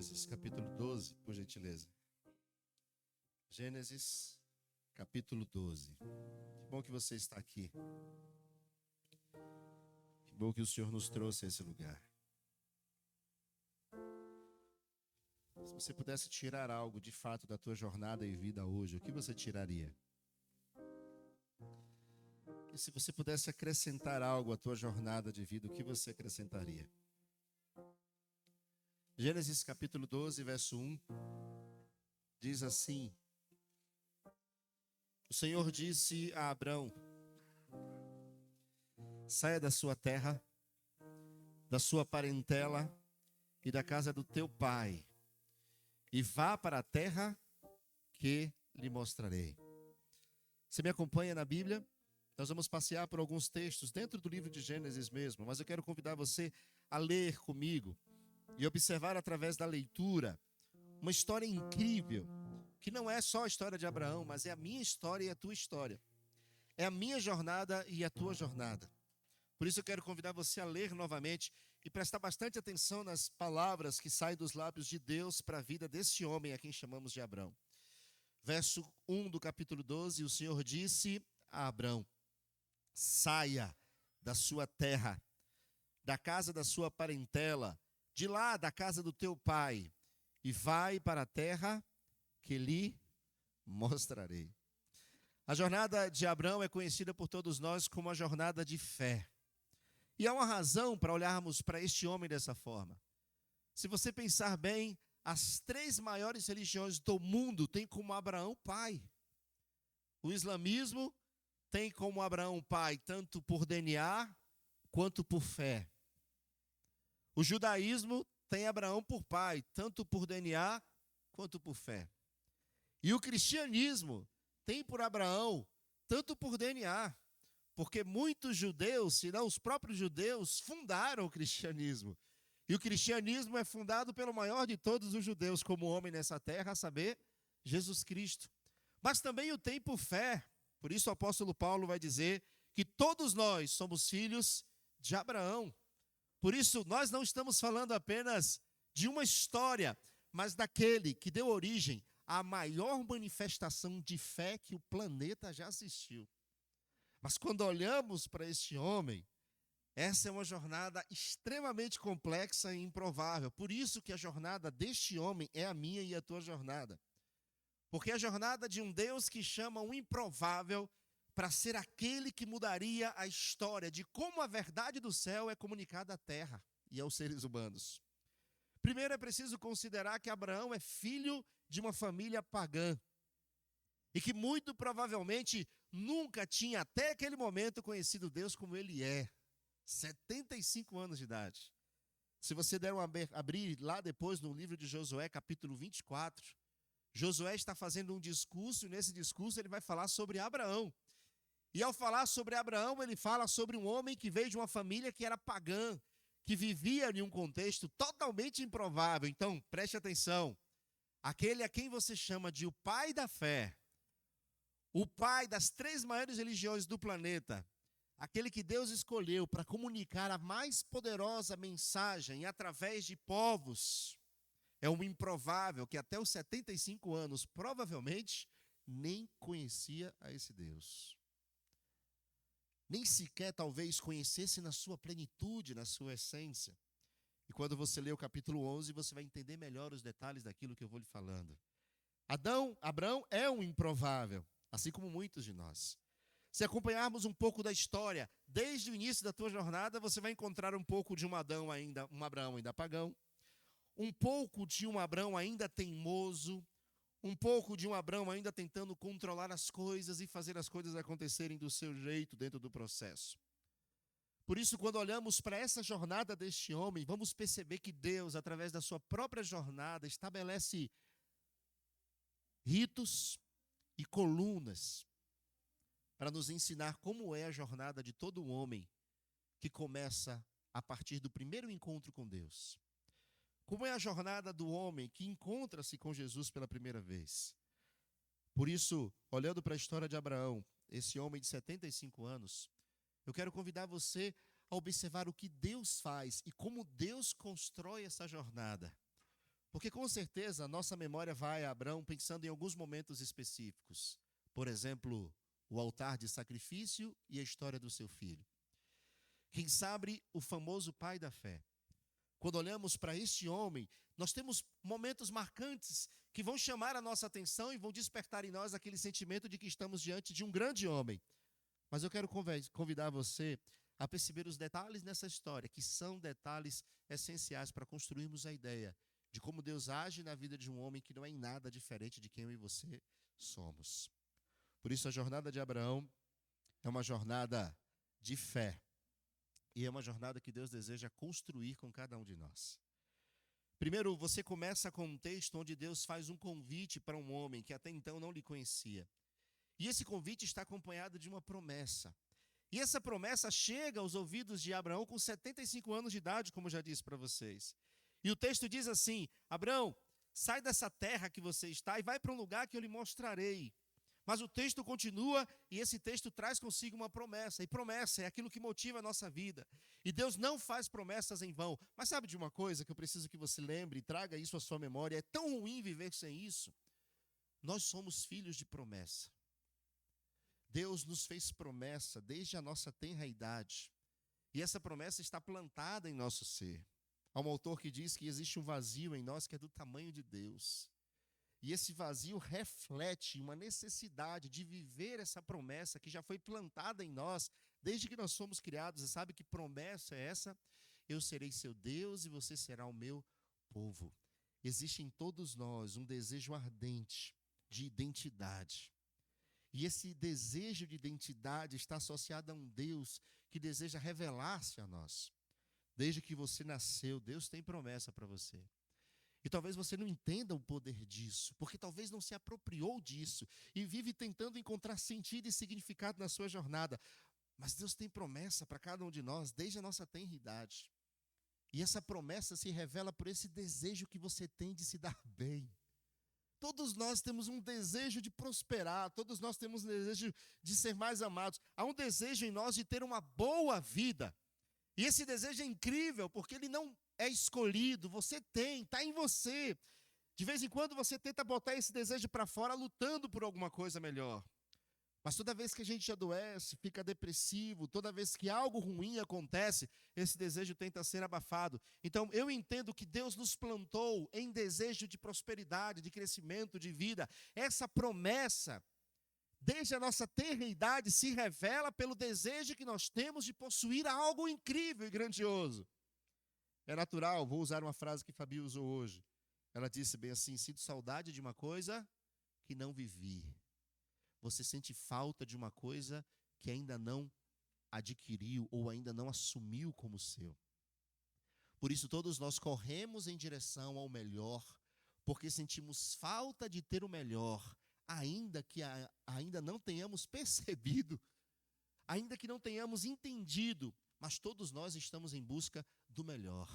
Gênesis, capítulo 12, por gentileza. Gênesis, capítulo 12. Que bom que você está aqui. Que bom que o Senhor nos trouxe a esse lugar. Se você pudesse tirar algo de fato da tua jornada e vida hoje, o que você tiraria? E se você pudesse acrescentar algo à tua jornada de vida, o que você acrescentaria? Gênesis capítulo 12, verso 1, diz assim: O Senhor disse a Abrão: saia da sua terra, da sua parentela e da casa do teu pai, e vá para a terra que lhe mostrarei. Você me acompanha na Bíblia? Nós vamos passear por alguns textos dentro do livro de Gênesis mesmo, mas eu quero convidar você a ler comigo e observar através da leitura uma história incrível, que não é só a história de Abraão, mas é a minha história e a tua história. É a minha jornada e a tua jornada. Por isso eu quero convidar você a ler novamente e prestar bastante atenção nas palavras que saem dos lábios de Deus para a vida desse homem a quem chamamos de Abrão. Verso 1 do capítulo 12, o Senhor disse a Abrão: saia da sua terra, da casa da sua parentela, de lá da casa do teu pai, e vai para a terra que lhe mostrarei. A jornada de Abrão é conhecida por todos nós como a jornada de fé. E há uma razão para olharmos para este homem dessa forma. Se você pensar bem, as 3 maiores religiões do mundo têm como Abraão pai. O islamismo tem como Abraão pai tanto por DNA quanto por fé. O judaísmo tem Abraão por pai, tanto por DNA quanto por fé. E o cristianismo tem por Abraão tanto por DNA, porque muitos judeus, se não os próprios judeus, fundaram o cristianismo. E o cristianismo é fundado pelo maior de todos os judeus como homem nessa terra, a saber, Jesus Cristo. Mas também o tem por fé. Por isso o apóstolo Paulo vai dizer que todos nós somos filhos de Abraão. Por isso, nós não estamos falando apenas de uma história, mas daquele que deu origem à maior manifestação de fé que o planeta já assistiu. Mas quando olhamos para este homem, essa é uma jornada extremamente complexa e improvável. Por isso que a jornada deste homem é a minha e a tua jornada. Porque é a jornada de um Deus que chama o improvável para ser aquele que mudaria a história de como a verdade do céu é comunicada à terra e aos seres humanos. Primeiro é preciso considerar que Abraão é filho de uma família pagã e que muito provavelmente nunca tinha até aquele momento conhecido Deus como ele é. 75 anos de idade. Se você der abrir lá depois no livro de Josué, capítulo 24, Josué está fazendo um discurso e nesse discurso ele vai falar sobre Abraão. E ao falar sobre Abraão, ele fala sobre um homem que veio de uma família que era pagã, que vivia em um contexto totalmente improvável. Então, preste atenção. Aquele a quem você chama de o pai da fé, o pai das 3 maiores religiões do planeta, aquele que Deus escolheu para comunicar a mais poderosa mensagem através de povos, é um improvável que até os 75 anos provavelmente nem conhecia a esse Deus. Nem sequer talvez conhecesse na sua plenitude, na sua essência. E quando você lê o capítulo 11, você vai entender melhor os detalhes daquilo que eu vou lhe falando. Abrão é um improvável, assim como muitos de nós. Se acompanharmos um pouco da história, desde o início da tua jornada, você vai encontrar um pouco de um Abrão ainda pagão, um pouco de um Abrão ainda teimoso, um pouco de um Abrão ainda tentando controlar as coisas e fazer as coisas acontecerem do seu jeito dentro do processo. Por isso, quando olhamos para essa jornada deste homem, vamos perceber que Deus, através da sua própria jornada, estabelece ritos e colunas para nos ensinar como é a jornada de todo homem que começa a partir do primeiro encontro com Deus. Como é a jornada do homem que encontra-se com Jesus pela primeira vez? Por isso, olhando para a história de Abraão, esse homem de 75 anos, eu quero convidar você a observar o que Deus faz e como Deus constrói essa jornada. Porque com certeza a nossa memória vai a Abraão pensando em alguns momentos específicos. Por exemplo, o altar de sacrifício e a história do seu filho. Quem sabe o famoso pai da fé. Quando olhamos para este homem, nós temos momentos marcantes que vão chamar a nossa atenção e vão despertar em nós aquele sentimento de que estamos diante de um grande homem. Mas eu quero convidar você a perceber os detalhes nessa história, que são detalhes essenciais para construirmos a ideia de como Deus age na vida de um homem que não é em nada diferente de quem eu e você somos. Por isso, a jornada de Abraão é uma jornada de fé. E é uma jornada que Deus deseja construir com cada um de nós. Primeiro, você começa com um texto onde Deus faz um convite para um homem que até então não lhe conhecia. E esse convite está acompanhado de uma promessa. E essa promessa chega aos ouvidos de Abraão com 75 anos de idade, como eu já disse para vocês. E o texto diz assim: Abraão, sai dessa terra que você está e vai para um lugar que eu lhe mostrarei. Mas o texto continua e esse texto traz consigo uma promessa. E promessa é aquilo que motiva a nossa vida. E Deus não faz promessas em vão. Mas sabe de uma coisa que eu preciso que você lembre e traga isso à sua memória? É tão ruim viver sem isso. Nós somos filhos de promessa. Deus nos fez promessa desde a nossa tenra idade. E essa promessa está plantada em nosso ser. Há um autor que diz que existe um vazio em nós que é do tamanho de Deus. E esse vazio reflete uma necessidade de viver essa promessa que já foi plantada em nós desde que nós fomos criados. E sabe que promessa é essa? Eu serei seu Deus e você será o meu povo. Existe em todos nós um desejo ardente de identidade. E esse desejo de identidade está associado a um Deus que deseja revelar-se a nós. Desde que você nasceu, Deus tem promessa para você. E talvez você não entenda o poder disso, porque talvez não se apropriou disso e vive tentando encontrar sentido e significado na sua jornada. Mas Deus tem promessa para cada um de nós desde a nossa tenra idade. E essa promessa se revela por esse desejo que você tem de se dar bem. Todos nós temos um desejo de prosperar, todos nós temos um desejo de ser mais amados. Há um desejo em nós de ter uma boa vida. E esse desejo é incrível, porque ele não é escolhido, você tem, está em você. De vez em quando você tenta botar esse desejo para fora lutando por alguma coisa melhor. Mas toda vez que a gente adoece, fica depressivo, toda vez que algo ruim acontece, esse desejo tenta ser abafado. Então eu entendo que Deus nos plantou em desejo de prosperidade, de crescimento, de vida. Essa promessa, desde a nossa tenra idade, se revela pelo desejo que nós temos de possuir algo incrível e grandioso. É natural, vou usar uma frase que Fabi usou hoje. Ela disse bem assim: sinto saudade de uma coisa que não vivi. Você sente falta de uma coisa que ainda não adquiriu ou ainda não assumiu como seu. Por isso todos nós corremos em direção ao melhor, porque sentimos falta de ter o melhor, ainda que ainda não tenhamos percebido, ainda que não tenhamos entendido. Mas todos nós estamos em busca do melhor,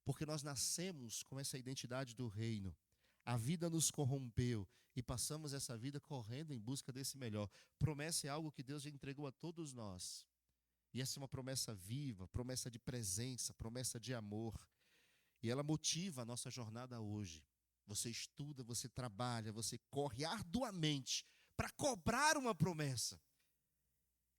porque nós nascemos com essa identidade do reino. A vida nos corrompeu e passamos essa vida correndo em busca desse melhor. Promessa é algo que Deus já entregou a todos nós. E essa é uma promessa viva, promessa de presença, promessa de amor. E ela motiva a nossa jornada hoje. Você estuda, você trabalha, você corre arduamente para cobrar uma promessa.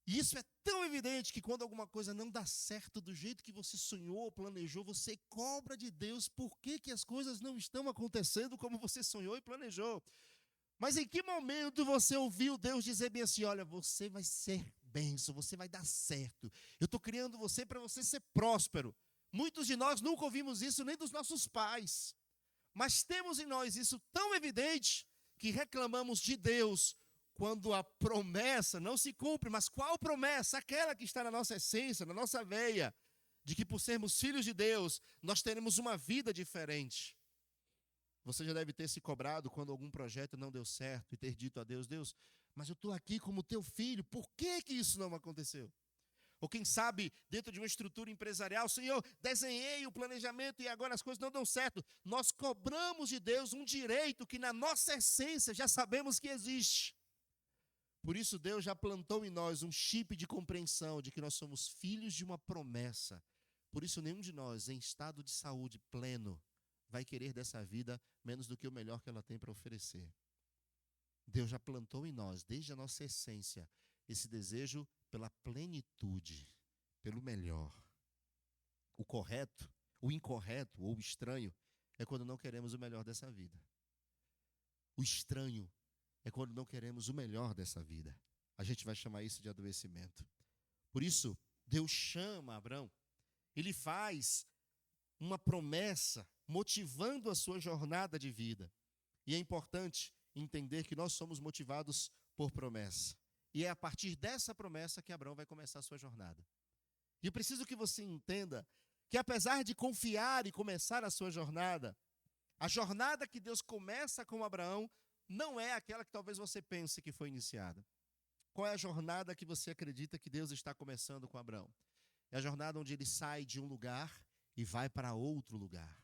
E isso é tão evidente que quando alguma coisa não dá certo do jeito que você sonhou, planejou, você cobra de Deus por que as coisas não estão acontecendo como você sonhou e planejou. Mas em que momento você ouviu Deus dizer bem assim: olha, você vai ser bênção, você vai dar certo. Eu estou criando você para você ser próspero. Muitos de nós nunca ouvimos isso nem dos nossos pais. Mas temos em nós isso tão evidente que reclamamos de Deus quando a promessa não se cumpre. Mas qual promessa? Aquela que está na nossa essência, na nossa veia, de que por sermos filhos de Deus, nós teremos uma vida diferente. Você já deve ter se cobrado quando algum projeto não deu certo e ter dito a Deus: Deus, mas eu estou aqui como teu filho, por que isso não aconteceu? Ou quem sabe, dentro de uma estrutura empresarial: Senhor, desenhei o planejamento e agora as coisas não dão certo. Nós cobramos de Deus um direito que na nossa essência já sabemos que existe. Por isso Deus já plantou em nós um chip de compreensão de que nós somos filhos de uma promessa. Por isso nenhum de nós, em estado de saúde pleno, vai querer dessa vida menos do que o melhor que ela tem para oferecer. Deus já plantou em nós, desde a nossa essência, esse desejo pela plenitude, pelo melhor. O correto, o incorreto ou o estranho é quando não queremos o melhor dessa vida. O estranho é quando não queremos o melhor dessa vida. A gente vai chamar isso de adoecimento. Por isso, Deus chama Abraão. Ele faz uma promessa motivando a sua jornada de vida. E é importante entender que nós somos motivados por promessa. E é a partir dessa promessa que Abraão vai começar a sua jornada. E eu preciso que você entenda que apesar de confiar e começar a sua jornada, a jornada que Deus começa com Abraão não é aquela que talvez você pense que foi iniciada. Qual é a jornada que você acredita que Deus está começando com Abraão? É a jornada onde ele sai de um lugar e vai para outro lugar.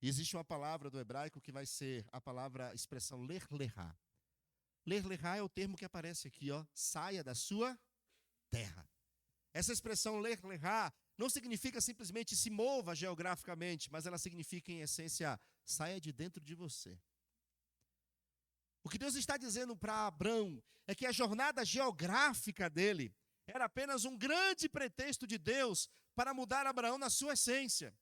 E existe uma palavra do hebraico que vai ser a expressão ler lerá. Ler lerá é o termo que aparece aqui, ó, saia da sua terra. Essa expressão ler lerá não significa simplesmente se mova geograficamente, mas ela significa, em essência, saia de dentro de você. O que Deus está dizendo para Abraão é que a jornada geográfica dele era apenas um grande pretexto de Deus para mudar Abraão na sua essência.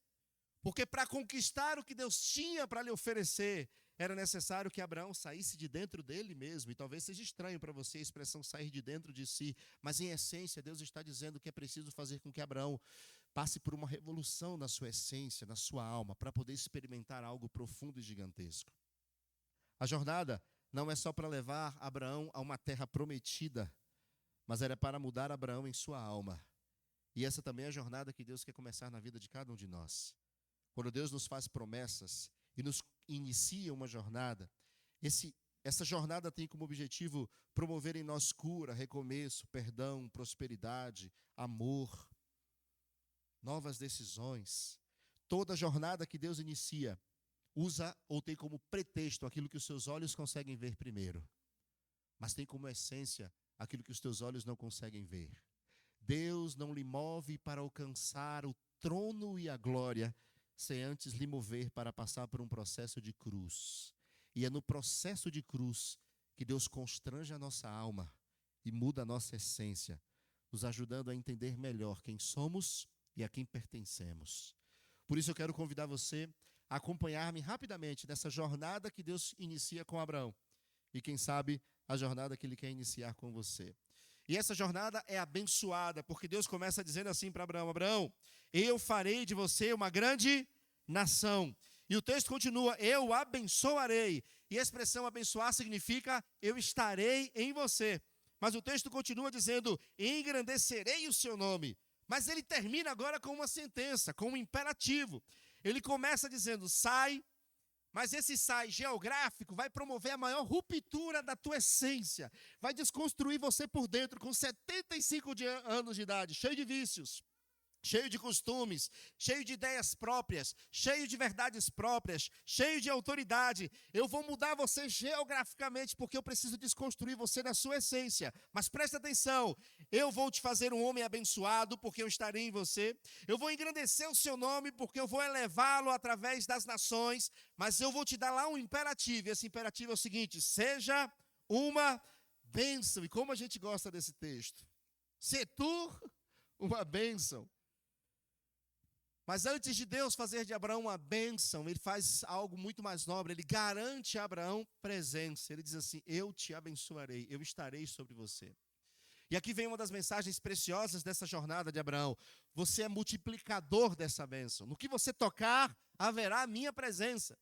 Porque para conquistar o que Deus tinha para lhe oferecer, era necessário que Abraão saísse de dentro dele mesmo. E talvez seja estranho para você a expressão sair de dentro de si, mas em essência Deus está dizendo que é preciso fazer com que Abraão passe por uma revolução na sua essência, na sua alma, para poder experimentar algo profundo e gigantesco. A jornada não é só para levar Abraão a uma terra prometida, mas era para mudar Abraão em sua alma. E essa também é a jornada que Deus quer começar na vida de cada um de nós. Quando Deus nos faz promessas e nos inicia uma jornada, essa jornada tem como objetivo promover em nós cura, recomeço, perdão, prosperidade, amor, novas decisões. Toda jornada que Deus inicia usa ou tem como pretexto aquilo que os seus olhos conseguem ver primeiro, mas tem como essência aquilo que os teus olhos não conseguem ver. Deus não lhe move para alcançar o trono e a glória sem antes lhe mover para passar por um processo de cruz. E é no processo de cruz que Deus constrange a nossa alma e muda a nossa essência, nos ajudando a entender melhor quem somos e a quem pertencemos. Por isso eu quero convidar você a acompanhar-me rapidamente nessa jornada que Deus inicia com Abraão. E quem sabe a jornada que Ele quer iniciar com você. E essa jornada é abençoada, porque Deus começa dizendo assim para Abraão: Abraão, eu farei de você uma grande nação. E o texto continua: eu o abençoarei. E a expressão abençoar significa eu estarei em você. Mas o texto continua dizendo: engrandecerei o seu nome. Mas ele termina agora com uma sentença, com um imperativo. Ele começa dizendo: sai. Mas esse sai geográfico vai promover a maior ruptura da tua essência. Vai desconstruir você por dentro com 75 anos de idade, cheio de vícios, cheio de costumes, cheio de ideias próprias, cheio de verdades próprias, cheio de autoridade. Eu vou mudar você geograficamente porque eu preciso desconstruir você na sua essência. Mas presta atenção, eu vou te fazer um homem abençoado porque eu estarei em você. Eu vou engrandecer o seu nome porque eu vou elevá-lo através das nações. Mas eu vou te dar lá um imperativo. E esse imperativo é o seguinte: seja uma bênção. E como a gente gosta desse texto. Se tu uma bênção. Mas antes de Deus fazer de Abraão uma bênção, Ele faz algo muito mais nobre. Ele garante a Abraão presença. Ele diz assim: eu te abençoarei, eu estarei sobre você. E aqui vem uma das mensagens preciosas dessa jornada de Abraão. Você é multiplicador dessa bênção. No que você tocar, haverá a minha presença.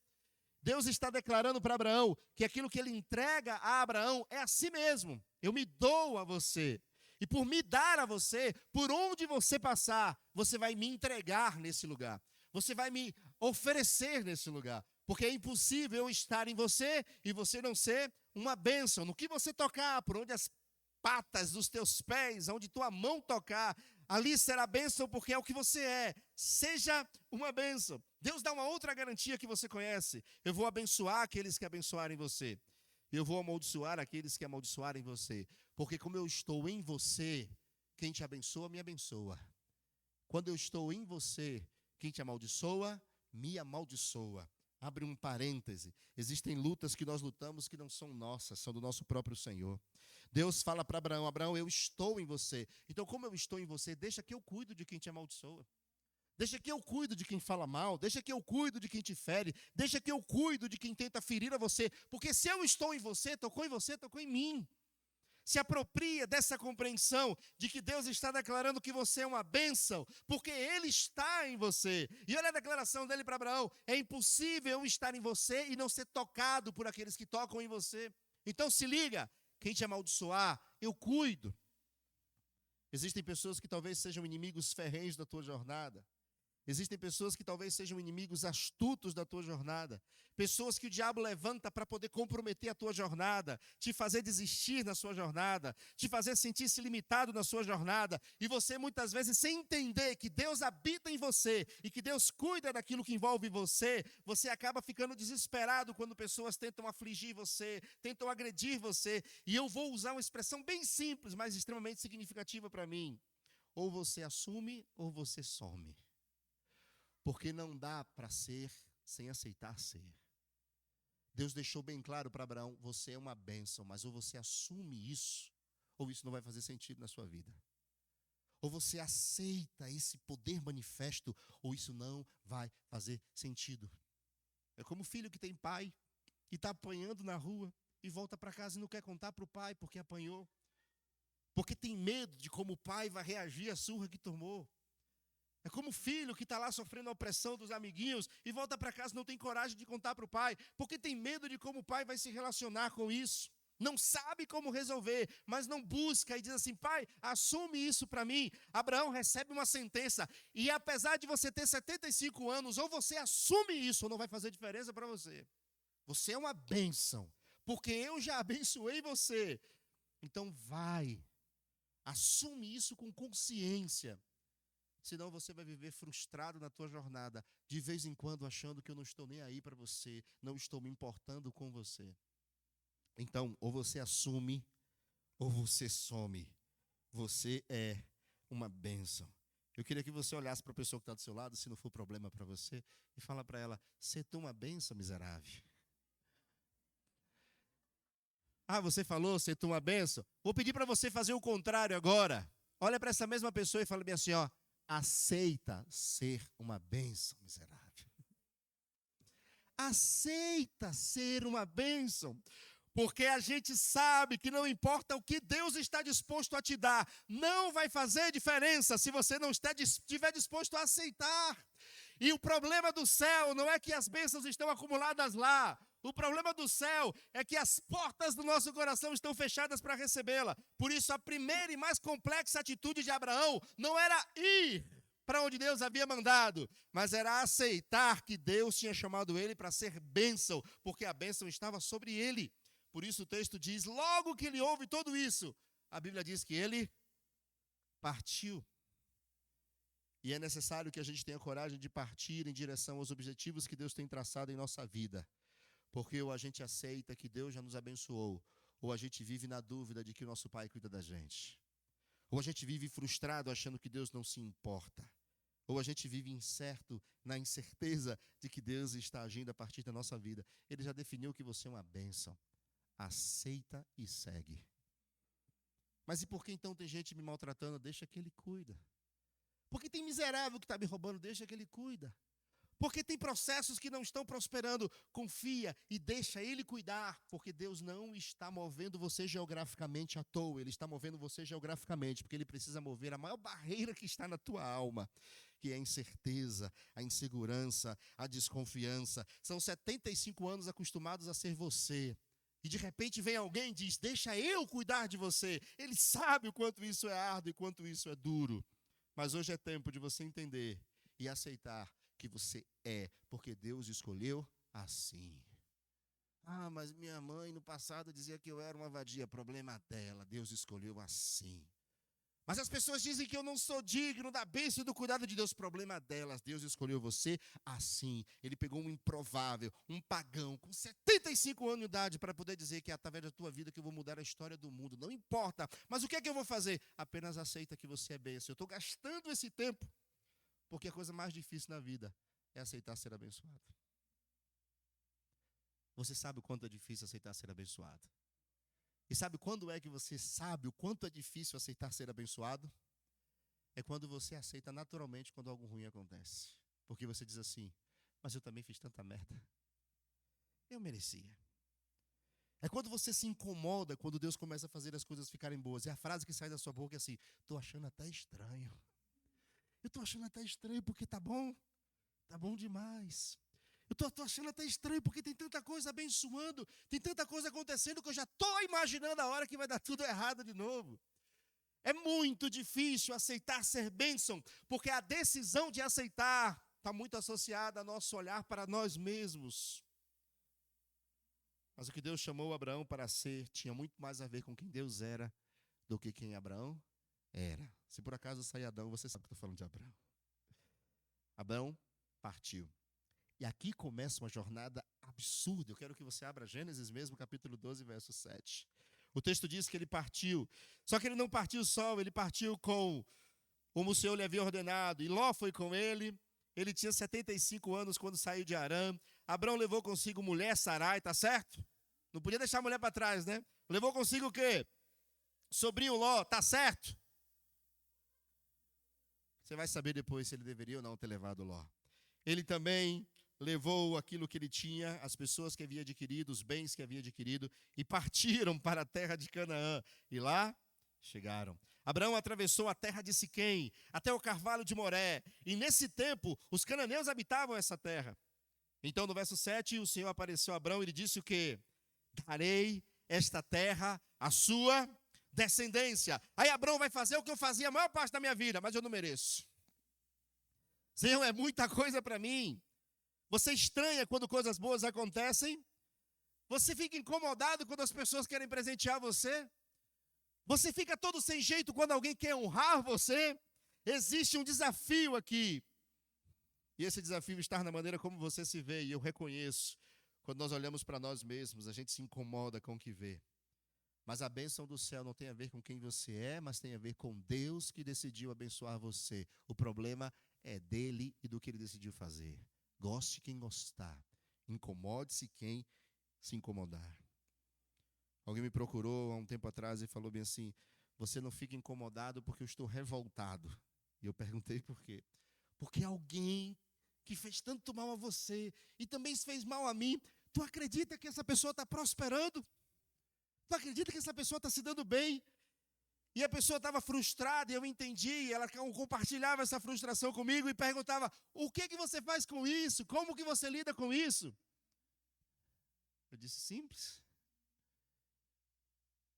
Deus está declarando para Abraão que aquilo que Ele entrega a Abraão é a si mesmo. Eu me dou a você. E por me dar a você, por onde você passar, você vai me entregar nesse lugar. Você vai me oferecer nesse lugar. Porque é impossível eu estar em você e você não ser uma bênção. No que você tocar, por onde as patas dos teus pés, onde tua mão tocar, ali será bênção porque é o que você é. Seja uma bênção. Deus dá uma outra garantia que você conhece. Eu vou abençoar aqueles que abençoarem você. Eu vou amaldiçoar aqueles que amaldiçoarem você. Porque como eu estou em você, quem te abençoa, me abençoa. Quando eu estou em você, quem te amaldiçoa, me amaldiçoa. Abre um parêntese. Existem lutas que nós lutamos que não são nossas, são do nosso próprio Senhor. Deus fala para Abraão: Abraão, eu estou em você. Então, como eu estou em você, deixa que eu cuido de quem te amaldiçoa. Deixa que eu cuido de quem fala mal. Deixa que eu cuido de quem te fere. Deixa que eu cuido de quem tenta ferir a você. Porque se eu estou em você, tocou em mim. Se apropria dessa compreensão de que Deus está declarando que você é uma bênção, porque Ele está em você. E olha a declaração dele para Abraão: é impossível eu estar em você e não ser tocado por aqueles que tocam em você. Então se liga, quem te amaldiçoar, eu cuido. Existem pessoas que talvez sejam inimigos ferrenhos da tua jornada. Existem pessoas que talvez sejam inimigos astutos da tua jornada. Pessoas que o diabo levanta para poder comprometer a tua jornada, te fazer desistir na sua jornada, te fazer sentir-se limitado na sua jornada. E você muitas vezes, sem entender que Deus habita em você e que Deus cuida daquilo que envolve você, você acaba ficando desesperado quando pessoas tentam afligir você, tentam agredir você. E eu vou usar uma expressão bem simples, mas extremamente significativa para mim. Ou você assume ou você some. Porque não dá para ser sem aceitar ser. Deus deixou bem claro para Abraão: você é uma bênção, mas ou você assume isso, ou isso não vai fazer sentido na sua vida. Ou você aceita esse poder manifesto, ou isso não vai fazer sentido. É como o filho que tem pai e está apanhando na rua e volta para casa e não quer contar para o pai porque apanhou. Porque tem medo de como o pai vai reagir à surra que tomou. É como o filho que está lá sofrendo a opressão dos amiguinhos e volta para casa e não tem coragem de contar para o pai, porque tem medo de como o pai vai se relacionar com isso. Não sabe como resolver, mas não busca e diz assim: pai, assume isso para mim. Abraão recebe uma sentença e apesar de você ter 75 anos, ou você assume isso ou não vai fazer diferença para você. Você é uma bênção, porque eu já abençoei você. Então vai, assume isso com consciência. Senão você vai viver frustrado na tua jornada, de vez em quando achando que eu não estou nem aí para você, não estou me importando com você. Então, ou você assume, ou você some. Você é uma bênção. Eu queria que você olhasse para a pessoa que está do seu lado, se não for problema para você, e fala para ela: você é uma bênção, miserável. Ah, você falou, você é uma bênção? Vou pedir para você fazer o contrário agora. Olha para essa mesma pessoa e fala bem assim, ó: aceita ser uma bênção, miserável. Aceita ser uma bênção. Porque a gente sabe que não importa o que Deus está disposto a te dar, não vai fazer diferença se você não estiver disposto a aceitar. E o problema do céu não é que as bênçãos estão acumuladas lá. O problema do céu é que as portas do nosso coração estão fechadas para recebê-la. Por isso, a primeira e mais complexa atitude de Abraão não era ir para onde Deus havia mandado, mas era aceitar que Deus tinha chamado ele para ser bênção, porque a bênção estava sobre ele. Por isso o texto diz: logo que ele ouve tudo isso, a Bíblia diz que ele partiu. E é necessário que a gente tenha coragem de partir em direção aos objetivos que Deus tem traçado em nossa vida. Porque ou a gente aceita que Deus já nos abençoou, ou a gente vive na dúvida de que o nosso Pai cuida da gente. Ou a gente vive frustrado achando que Deus não se importa. Ou a gente vive incerto na incerteza de que Deus está agindo a partir da nossa vida. Ele já definiu que você é uma bênção. Aceita e segue. Mas e por que então tem gente me maltratando? Deixa que Ele cuida. Porque tem miserável que está me roubando? Deixa que Ele cuida. Porque tem processos que não estão prosperando? Confia e deixa Ele cuidar. Porque Deus não está movendo você geograficamente à toa. Ele está movendo você geograficamente, porque Ele precisa mover a maior barreira que está na tua alma, que é a incerteza, a insegurança, a desconfiança. São 75 anos acostumados a ser você. E de repente vem alguém e diz: deixa eu cuidar de você. Ele sabe o quanto isso é árduo e quanto isso é duro. Mas hoje é tempo de você entender e aceitar que você é, porque Deus escolheu assim. Ah, mas minha mãe no passado dizia que eu era uma vadia. Problema dela, Deus escolheu assim. Mas as pessoas dizem que eu não sou digno da bênção e do cuidado de Deus. Problema delas, Deus escolheu você assim. Ele pegou um improvável, um pagão, com 75 anos de idade, para poder dizer que é através da tua vida que eu vou mudar a história do mundo. Não importa, mas o que é que eu vou fazer? Apenas aceita que você é bênção. Eu estou gastando esse tempo, porque a coisa mais difícil na vida é aceitar ser abençoado. Você sabe o quanto é difícil aceitar ser abençoado? E sabe quando é que você sabe o quanto é difícil aceitar ser abençoado? É quando você aceita naturalmente quando algo ruim acontece. Porque você diz assim, mas eu também fiz tanta merda. Eu merecia. É quando você se incomoda quando Deus começa a fazer as coisas ficarem boas. E a frase que sai da sua boca é assim, estou achando até estranho. Eu estou achando até estranho porque tá bom demais. Eu estou achando até estranho porque tem tanta coisa abençoando, tem tanta coisa acontecendo que eu já estou imaginando a hora que vai dar tudo errado de novo. É muito difícil aceitar ser bênção, porque a decisão de aceitar está muito associada ao nosso olhar para nós mesmos. Mas o que Deus chamou Abraão para ser tinha muito mais a ver com quem Deus era do que quem Abraão era. Se por acaso sair Adão, você sabe que eu estou falando de Abraão. Abraão partiu. E aqui começa uma jornada absurda. Eu quero que você abra Gênesis mesmo, capítulo 12, verso 7. O texto diz que ele partiu. Só que ele não partiu só, ele partiu como o Senhor lhe havia ordenado. E Ló foi com ele. Ele tinha 75 anos quando saiu de Harã. Abraão levou consigo mulher, Sarai, tá certo? Não podia deixar a mulher para trás, né? Levou consigo o quê? Sobrinho Ló, tá certo? Você vai saber depois se ele deveria ou não ter levado Ló. Ele também levou aquilo que ele tinha, as pessoas que havia adquirido, os bens que havia adquirido, e partiram para a terra de Canaã. E lá chegaram. Abraão atravessou a terra de Siquém, até o carvalho de Moré. E nesse tempo, os cananeus habitavam essa terra. Então, no verso 7, o Senhor apareceu a Abraão e lhe disse o quê? Darei esta terra à sua descendência. Aí Abraão vai fazer o que eu fazia a maior parte da minha vida, mas eu não mereço. Senhor, é muita coisa para mim. Você estranha quando coisas boas acontecem? Você fica incomodado quando as pessoas querem presentear você? Você fica todo sem jeito quando alguém quer honrar você? Existe um desafio aqui. E esse desafio está na maneira como você se vê. E eu reconheço, quando nós olhamos para nós mesmos, a gente se incomoda com o que vê. Mas a bênção do céu não tem a ver com quem você é, mas tem a ver com Deus que decidiu abençoar você. O problema é dele e do que ele decidiu fazer. Goste quem gostar. Incomode-se quem se incomodar. Alguém me procurou há um tempo atrás e falou bem assim, você não fica incomodado porque eu estou revoltado. E eu perguntei por quê. Porque alguém que fez tanto mal a você e também fez mal a mim, tu acredita que essa pessoa está prosperando? Tu acredita que essa pessoa está se dando bem? E a pessoa estava frustrada, e eu entendi, ela compartilhava essa frustração comigo e perguntava, o que você faz com isso? Como que você lida com isso? Eu disse, simples.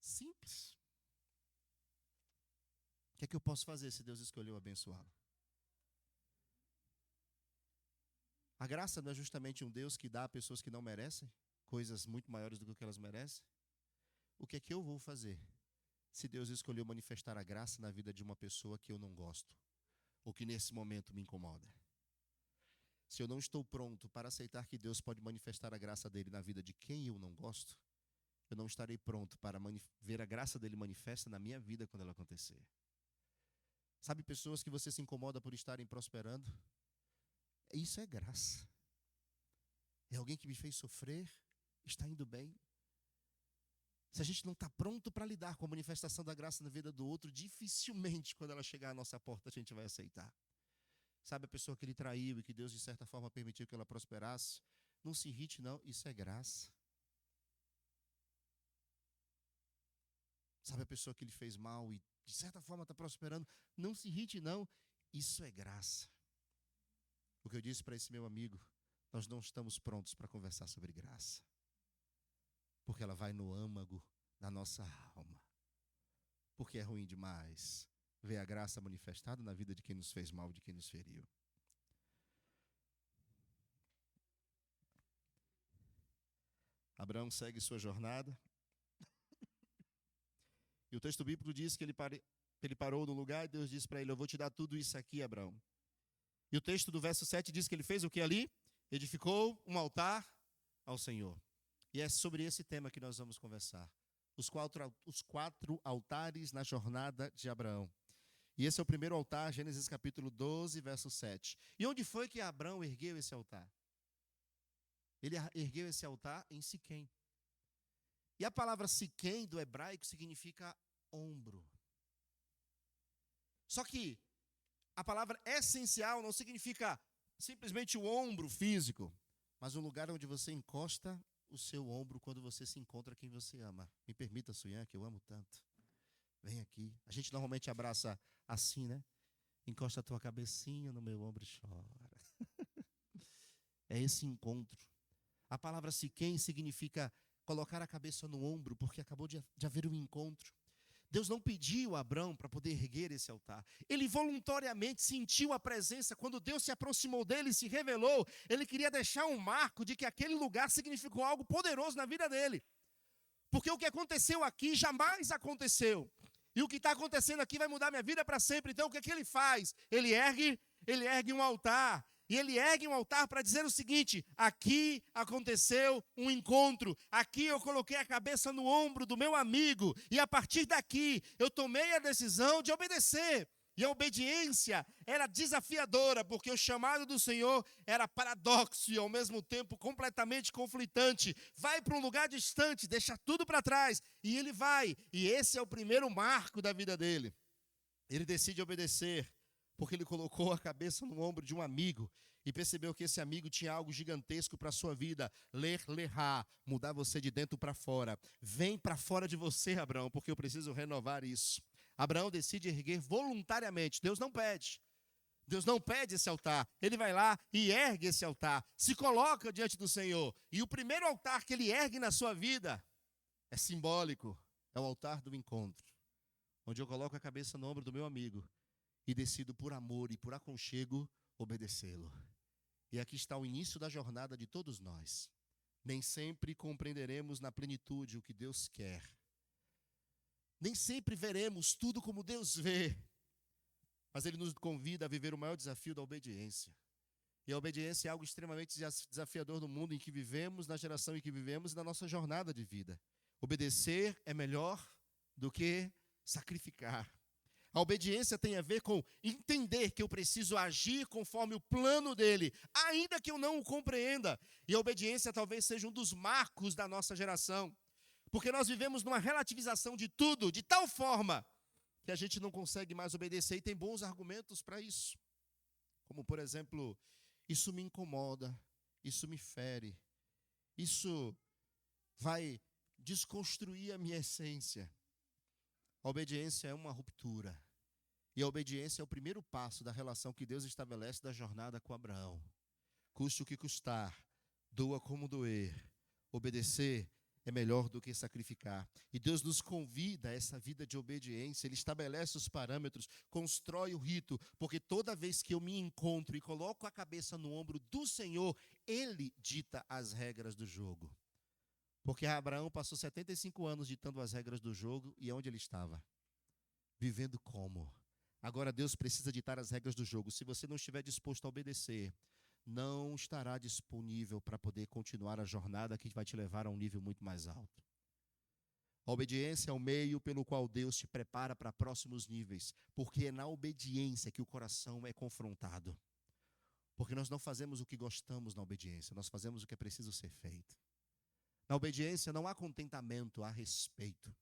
Simples. O que é que eu posso fazer se Deus escolheu abençoá-lo? A graça não é justamente um Deus que dá a pessoas que não merecem coisas muito maiores do que elas merecem? O que é que eu vou fazer se Deus escolheu manifestar a graça na vida de uma pessoa que eu não gosto, ou que nesse momento me incomoda? Se eu não estou pronto para aceitar que Deus pode manifestar a graça dele na vida de quem eu não gosto, eu não estarei pronto para ver a graça dele manifesta na minha vida quando ela acontecer. Sabe pessoas que você se incomoda por estarem prosperando? Isso é graça. É alguém que me fez sofrer, está indo bem. Se a gente não está pronto para lidar com a manifestação da graça na vida do outro, dificilmente, quando ela chegar à nossa porta, a gente vai aceitar. Sabe a pessoa que ele traiu e que Deus, de certa forma, permitiu que ela prosperasse? Não se irrite, não. Isso é graça. Sabe a pessoa que ele fez mal e, de certa forma, está prosperando? Não se irrite, não. Isso é graça. O que eu disse para esse meu amigo, nós não estamos prontos para conversar sobre graça. Porque ela vai no âmago da nossa alma. Porque é ruim demais ver a graça manifestada na vida de quem nos fez mal, de quem nos feriu. Abraão segue sua jornada. E o texto bíblico diz que ele parou no lugar e Deus disse para ele, eu vou te dar tudo isso aqui, Abraão. E o texto do verso 7 diz que ele fez o que ali? Edificou um altar ao Senhor. E é sobre esse tema que nós vamos conversar. Os quatro altares na jornada de Abraão. E esse é o primeiro altar, Gênesis capítulo 12, verso 7. E onde foi que Abraão ergueu esse altar? Ele ergueu esse altar em Siquém. E a palavra Siquém, do hebraico, significa ombro. Só que a palavra essencial não significa simplesmente o ombro físico, mas o lugar onde você encosta o seu ombro quando você se encontra quem você ama. Me permita, Suyan, que eu amo tanto. Vem aqui. A gente normalmente abraça assim, né? Encosta a tua cabecinha no meu ombro e chora. É esse encontro. A palavra Siquém significa colocar a cabeça no ombro, porque acabou de haver um encontro. Deus não pediu a Abrão para poder erguer esse altar. Ele voluntariamente sentiu a presença. Quando Deus se aproximou dele e se revelou, ele queria deixar um marco de que aquele lugar significou algo poderoso na vida dele. Porque o que aconteceu aqui jamais aconteceu. E o que está acontecendo aqui vai mudar minha vida para sempre. Então o que é que ele faz? Ele ergue um altar. E ele ergue um altar para dizer o seguinte: aqui aconteceu um encontro, aqui eu coloquei a cabeça no ombro do meu amigo, e a partir daqui eu tomei a decisão de obedecer. E a obediência era desafiadora, porque o chamado do Senhor era paradoxo e ao mesmo tempo completamente conflitante. Vai para um lugar distante, deixa tudo para trás, e ele vai. E esse é o primeiro marco da vida dele. Ele decide obedecer, porque ele colocou a cabeça no ombro de um amigo e percebeu que esse amigo tinha algo gigantesco para a sua vida. Lerá, mudar você de dentro para fora. Vem para fora de você, Abraão, porque eu preciso renovar isso. Abraão decide erguer voluntariamente. Deus não pede. Deus não pede esse altar. Ele vai lá e ergue esse altar. Se coloca diante do Senhor. E o primeiro altar que ele ergue na sua vida é simbólico. É o altar do encontro. Onde eu coloco a cabeça no ombro do meu amigo e decido por amor e por aconchego obedecê-lo. E aqui está o início da jornada de todos nós. Nem sempre compreenderemos na plenitude o que Deus quer. Nem sempre veremos tudo como Deus vê. Mas Ele nos convida a viver o maior desafio da obediência. E a obediência é algo extremamente desafiador no mundo em que vivemos, na geração em que vivemos e na nossa jornada de vida. Obedecer é melhor do que sacrificar. A obediência tem a ver com entender que eu preciso agir conforme o plano dele, ainda que eu não o compreenda. E a obediência talvez seja um dos marcos da nossa geração. Porque nós vivemos numa relativização de tudo, de tal forma que a gente não consegue mais obedecer e tem bons argumentos para isso. Como, por exemplo, isso me incomoda, isso me fere, isso vai desconstruir a minha essência. A obediência é uma ruptura. E a obediência é o primeiro passo da relação que Deus estabelece da jornada com Abraão. Custe o que custar, doa como doer. Obedecer é melhor do que sacrificar. E Deus nos convida a essa vida de obediência. Ele estabelece os parâmetros, constrói o rito, porque toda vez que eu me encontro e coloco a cabeça no ombro do Senhor, Ele dita as regras do jogo. Porque Abraão passou 75 anos ditando as regras do jogo, e onde ele estava? Vivendo como? Agora Deus precisa ditar as regras do jogo. Se você não estiver disposto a obedecer, não estará disponível para poder continuar a jornada que vai te levar a um nível muito mais alto. A obediência é o meio pelo qual Deus te prepara para próximos níveis, porque é na obediência que o coração é confrontado. Porque nós não fazemos o que gostamos na obediência, nós fazemos o que é preciso ser feito. Na obediência não há contentamento, há respeito.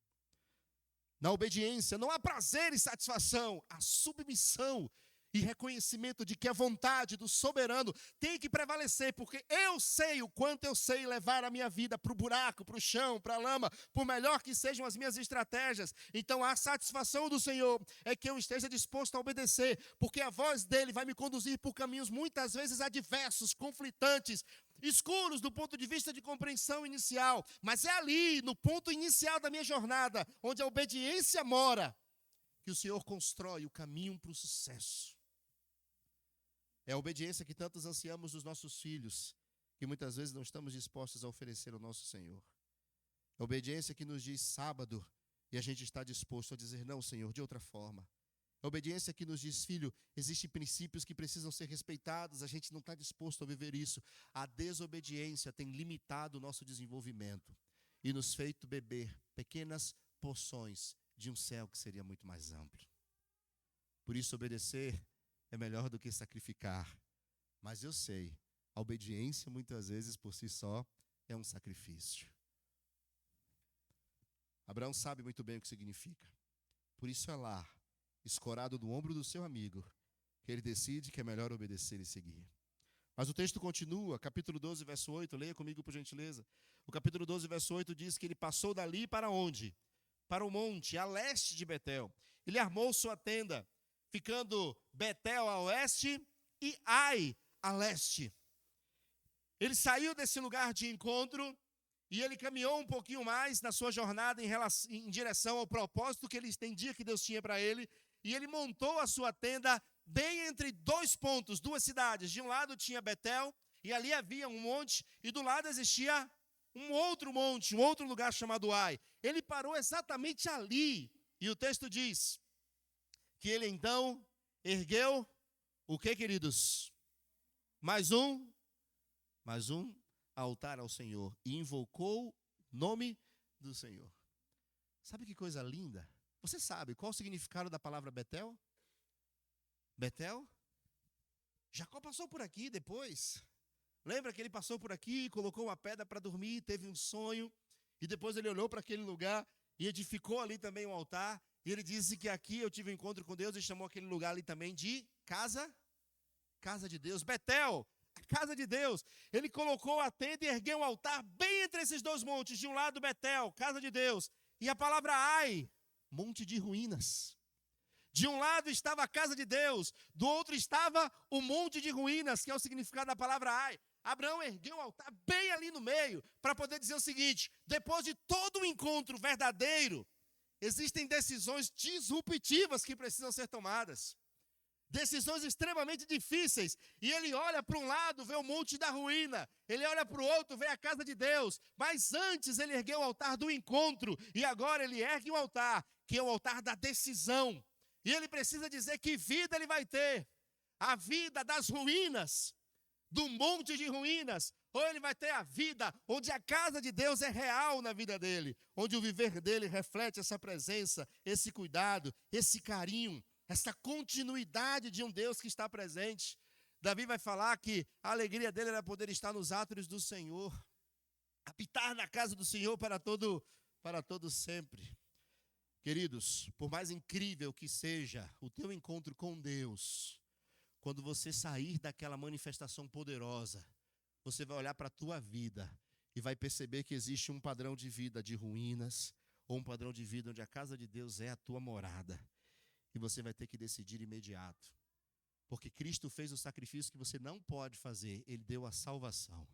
Na obediência não há prazer e satisfação, há submissão e reconhecimento de que a vontade do soberano tem que prevalecer, porque eu sei o quanto eu sei levar a minha vida para o buraco, para o chão, para a lama, por melhor que sejam as minhas estratégias. Então a satisfação do Senhor é que eu esteja disposto a obedecer, porque a voz dele vai me conduzir por caminhos muitas vezes adversos, conflitantes, escuros do ponto de vista de compreensão inicial, mas é ali, no ponto inicial da minha jornada, onde a obediência mora, que o Senhor constrói o caminho para o sucesso. É a obediência que tantos ansiamos dos nossos filhos, que muitas vezes não estamos dispostos a oferecer ao nosso Senhor. É a obediência que nos diz sábado, e a gente está disposto a dizer não, Senhor, de outra forma. É a obediência que nos diz, filho, existem princípios que precisam ser respeitados, a gente não está disposto a viver isso. A desobediência tem limitado o nosso desenvolvimento e nos feito beber pequenas porções de um céu que seria muito mais amplo. Por isso, obedecer é melhor do que sacrificar. Mas eu sei A obediência, muitas vezes, por si só, é um sacrifício. Abraão sabe muito bem o que significa. Por isso é lá, escorado no ombro do seu amigo, que ele decide que é melhor obedecer e seguir. Mas o texto continua, capítulo 12, verso 8, leia comigo por gentileza. O capítulo 12, verso 8 diz que ele passou dali para onde? Para o monte, a leste de Betel. Ele armou sua tenda, ficando Betel a oeste e Ai a leste. Ele saiu desse lugar de encontro e ele caminhou um pouquinho mais na sua jornada em direção ao propósito que ele entendia que Deus tinha para ele. E ele montou a sua tenda bem entre dois pontos, duas cidades. De um lado tinha Betel, e ali havia um monte, e do lado existia um outro monte, um outro lugar chamado Ai. Ele parou exatamente ali, e o texto diz que ele então ergueu o que, queridos? Mais um altar ao Senhor, e invocou o nome do Senhor. Sabe que coisa linda? Você sabe qual o significado da palavra Betel? Betel? Jacó passou por aqui depois. Lembra que ele passou por aqui, colocou uma pedra para dormir, teve um sonho, e depois ele olhou para aquele lugar e edificou ali também um altar, e ele disse que aqui eu tive um encontro com Deus e chamou aquele lugar ali também de casa de Deus. Betel, a casa de Deus. Ele colocou a tenda e ergueu um altar bem entre esses dois montes. De um lado Betel, casa de Deus, e a palavra Ai, monte de ruínas. De um lado estava a casa de Deus, do outro estava o monte de ruínas, que é o significado da palavra Ai. Abraão ergueu um altar bem ali no meio, para poder dizer o seguinte: depois de todo o encontro verdadeiro, existem decisões disruptivas que precisam ser tomadas. Decisões extremamente difíceis. E ele olha para um lado, vê o monte da ruína. Ele olha para o outro, vê a casa de Deus. Mas antes ele ergueu o altar do encontro. E agora ele ergue um altar, que é o altar da decisão. E ele precisa dizer que vida ele vai ter. A vida das ruínas, do monte de ruínas. Ou ele vai ter a vida onde a casa de Deus é real na vida dele. Onde o viver dele reflete essa presença, esse cuidado, esse carinho, essa continuidade de um Deus que está presente. Davi vai falar que a alegria dele era poder estar nos átrios do Senhor, habitar na casa do Senhor para todo sempre. Queridos, por mais incrível que seja o teu encontro com Deus, quando você sair daquela manifestação poderosa, você vai olhar para a tua vida e vai perceber que existe um padrão de vida de ruínas, ou um padrão de vida onde a casa de Deus é a tua morada. E você vai ter que decidir imediato. Porque Cristo fez o sacrifício que você não pode fazer. Ele deu a salvação.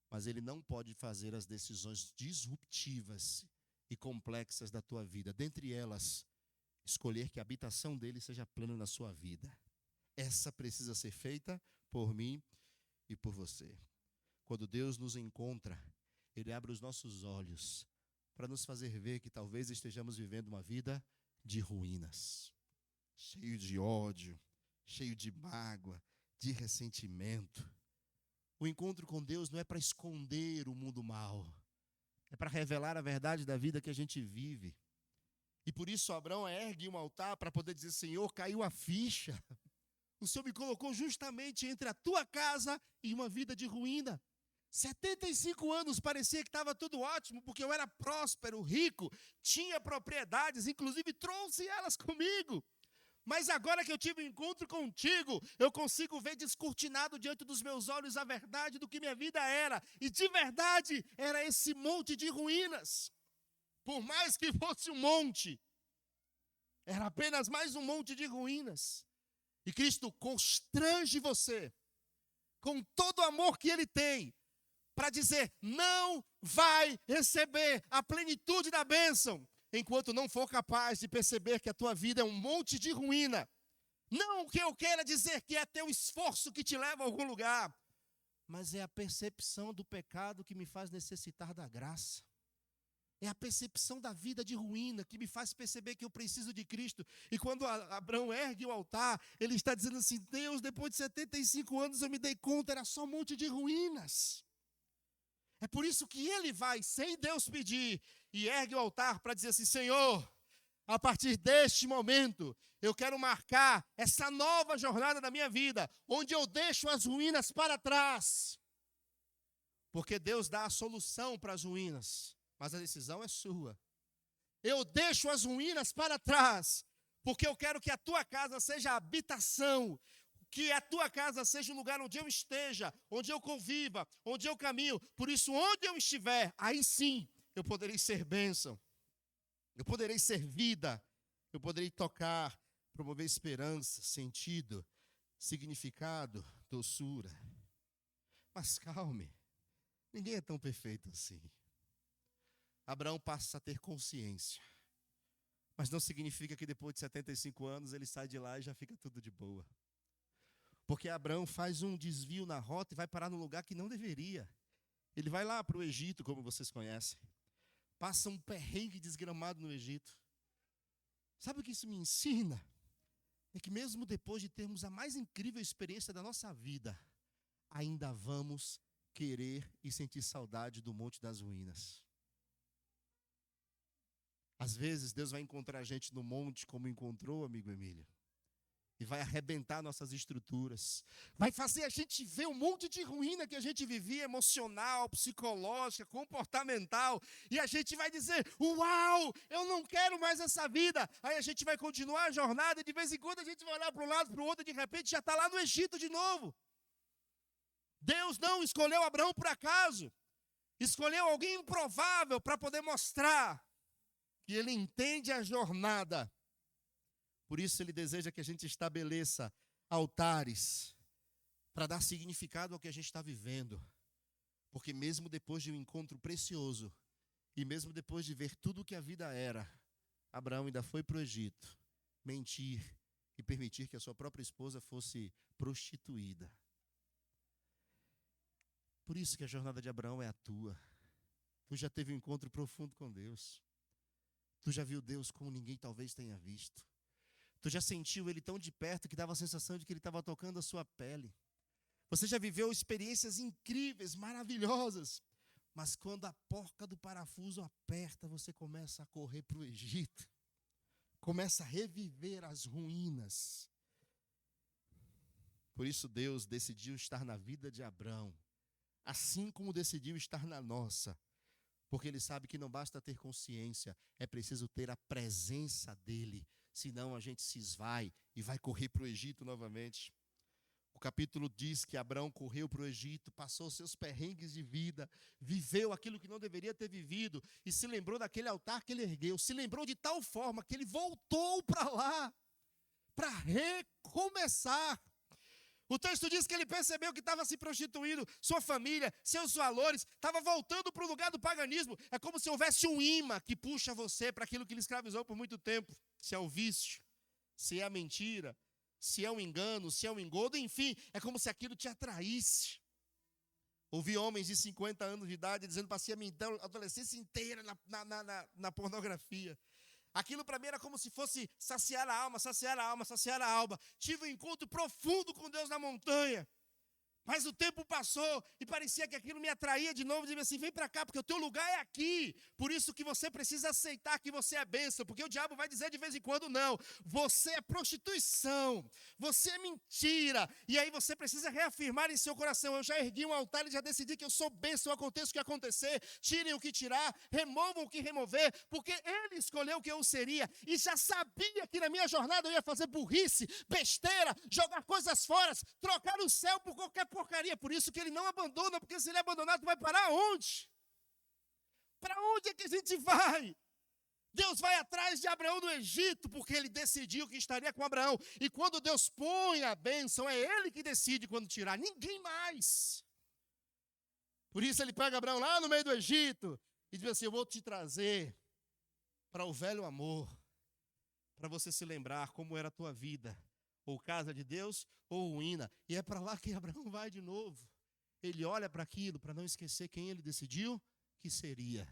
Mas Ele não pode fazer as decisões disruptivas e complexas da tua vida. Dentre elas, escolher que a habitação dEle seja plena na sua vida. Essa precisa ser feita por mim e por você. Quando Deus nos encontra, Ele abre os nossos olhos para nos fazer ver que talvez estejamos vivendo uma vida de ruínas, cheio de ódio, cheio de mágoa, de ressentimento. O encontro com Deus não é para esconder o mundo mal, é para revelar a verdade da vida que a gente vive. E por isso Abraão ergue um altar para poder dizer: Senhor, caiu a ficha. O Senhor me colocou justamente entre a tua casa e uma vida de ruína. 75 anos parecia que estava tudo ótimo, porque eu era próspero, rico, tinha propriedades, inclusive trouxe elas comigo. Mas agora que eu tive um encontro contigo, eu consigo ver descortinado diante dos meus olhos a verdade do que minha vida era. E de verdade era esse monte de ruínas. Por mais que fosse um monte, era apenas mais um monte de ruínas. E Cristo constrange você, com todo o amor que Ele tem, para dizer: não vai receber a plenitude da bênção, enquanto não for capaz de perceber que a tua vida é um monte de ruína. Não que eu queira dizer que é teu esforço que te leva a algum lugar, mas é a percepção do pecado que me faz necessitar da graça. É a percepção da vida de ruína que me faz perceber que eu preciso de Cristo. E quando Abraão ergue o altar, ele está dizendo assim: Deus, depois de 75 anos eu me dei conta, era só um monte de ruínas. É por isso que ele vai, sem Deus pedir, e ergue o altar para dizer assim: Senhor, A partir deste momento, eu quero marcar essa nova jornada da minha vida, onde eu deixo as ruínas para trás. Porque Deus dá a solução para as ruínas, mas a decisão é sua. Eu deixo as ruínas para trás, porque eu quero que a tua casa seja a habitação, que a tua casa seja um lugar onde eu esteja, onde eu conviva, onde eu caminho. Por isso, onde eu estiver, aí sim, eu poderei ser bênção. Eu poderei ser vida, eu poderei tocar, promover esperança, sentido, significado, doçura. Mas calme, ninguém é tão perfeito assim. Abraão passa a ter consciência, mas não significa que depois de 75 anos ele sai de lá e já fica tudo de boa. Porque Abraão faz um desvio na rota e vai parar num lugar que não deveria. Ele vai lá para o Egito, como vocês conhecem. Passa um perrengue desgramado no Egito. Sabe o que isso me ensina? É que mesmo depois de termos a mais incrível experiência da nossa vida, ainda vamos querer e sentir saudade do Monte das Ruínas. Às vezes Deus vai encontrar a gente no monte como encontrou, amigo Emílio. E vai arrebentar nossas estruturas. Vai fazer a gente ver um monte de ruína que a gente vivia, emocional, psicológica, comportamental. E a gente vai dizer, uau, eu não quero mais essa vida. Aí a gente vai continuar a jornada e de vez em quando a gente vai olhar para um lado, para o outro e de repente já está lá no Egito de novo. Deus não escolheu Abraão por acaso. Escolheu alguém improvável para poder mostrar que ele entende a jornada. Por isso ele deseja que a gente estabeleça altares para dar significado ao que a gente está vivendo. Porque mesmo depois de um encontro precioso, e mesmo depois de ver tudo o que a vida era, Abraão ainda foi para o Egito mentir e permitir que a sua própria esposa fosse prostituída. Por isso que a jornada de Abraão é a tua. Tu já teve um encontro profundo com Deus. Tu já viu Deus como ninguém talvez tenha visto. Tu já sentiu Ele tão de perto que dava a sensação de que Ele estava tocando a sua pele. Você já viveu experiências incríveis, maravilhosas. Mas quando a porca do parafuso aperta, você começa a correr para o Egito. Começa a reviver as ruínas. Por isso Deus decidiu estar na vida de Abraão, assim como decidiu estar na nossa. Porque Ele sabe que não basta ter consciência, é preciso ter a presença dEle. Senão a gente se esvai e vai correr para o Egito novamente. O capítulo diz que Abraão correu para o Egito, passou seus perrengues de vida, viveu aquilo que não deveria ter vivido e se lembrou daquele altar que ele ergueu. Se lembrou de tal forma que ele voltou para lá, para recomeçar. O texto diz que ele percebeu que estava se prostituindo, sua família, seus valores, estava voltando para o lugar do paganismo. É como se houvesse um imã que puxa você para aquilo que lhe escravizou por muito tempo. Se é o vício, se é a mentira, se é o engano, se é o engodo, enfim, é como se aquilo te atraísse. Ouvi homens de 50 anos de idade dizendo, passei a minha adolescência inteira na pornografia. Aquilo para mim era como se fosse saciar a alma, saciar a alma, saciar a alma. Tive um encontro profundo com Deus na montanha. Mas o tempo passou e parecia que aquilo me atraía de novo. Dizia assim, vem para cá, porque o teu lugar é aqui. Por isso que você precisa aceitar que você é bênção. Porque o diabo vai dizer de vez em quando, não. Você é prostituição. Você é mentira. E aí você precisa reafirmar em seu coração. Eu já ergui um altar e já decidi que eu sou bênção. Aconteça o que acontecer. Tirem o que tirar. Removam o que remover. Porque ele escolheu o que eu seria. E já sabia que na minha jornada eu ia fazer burrice, besteira, jogar coisas fora, trocar o céu por qualquer porcaria. Por isso que ele não abandona, porque se ele abandonar, tu vai parar onde? Para onde é que a gente vai? Deus vai atrás de Abraão no Egito, porque ele decidiu que estaria com Abraão. E quando Deus põe a bênção, é ele que decide quando tirar, ninguém mais. Por isso ele pega Abraão lá no meio do Egito e diz assim, eu vou te trazer para o velho amor, para você se lembrar como era a tua vida. Ou casa de Deus, ou ruína. E é para lá que Abraão vai de novo. Ele olha para aquilo, para não esquecer quem ele decidiu que seria.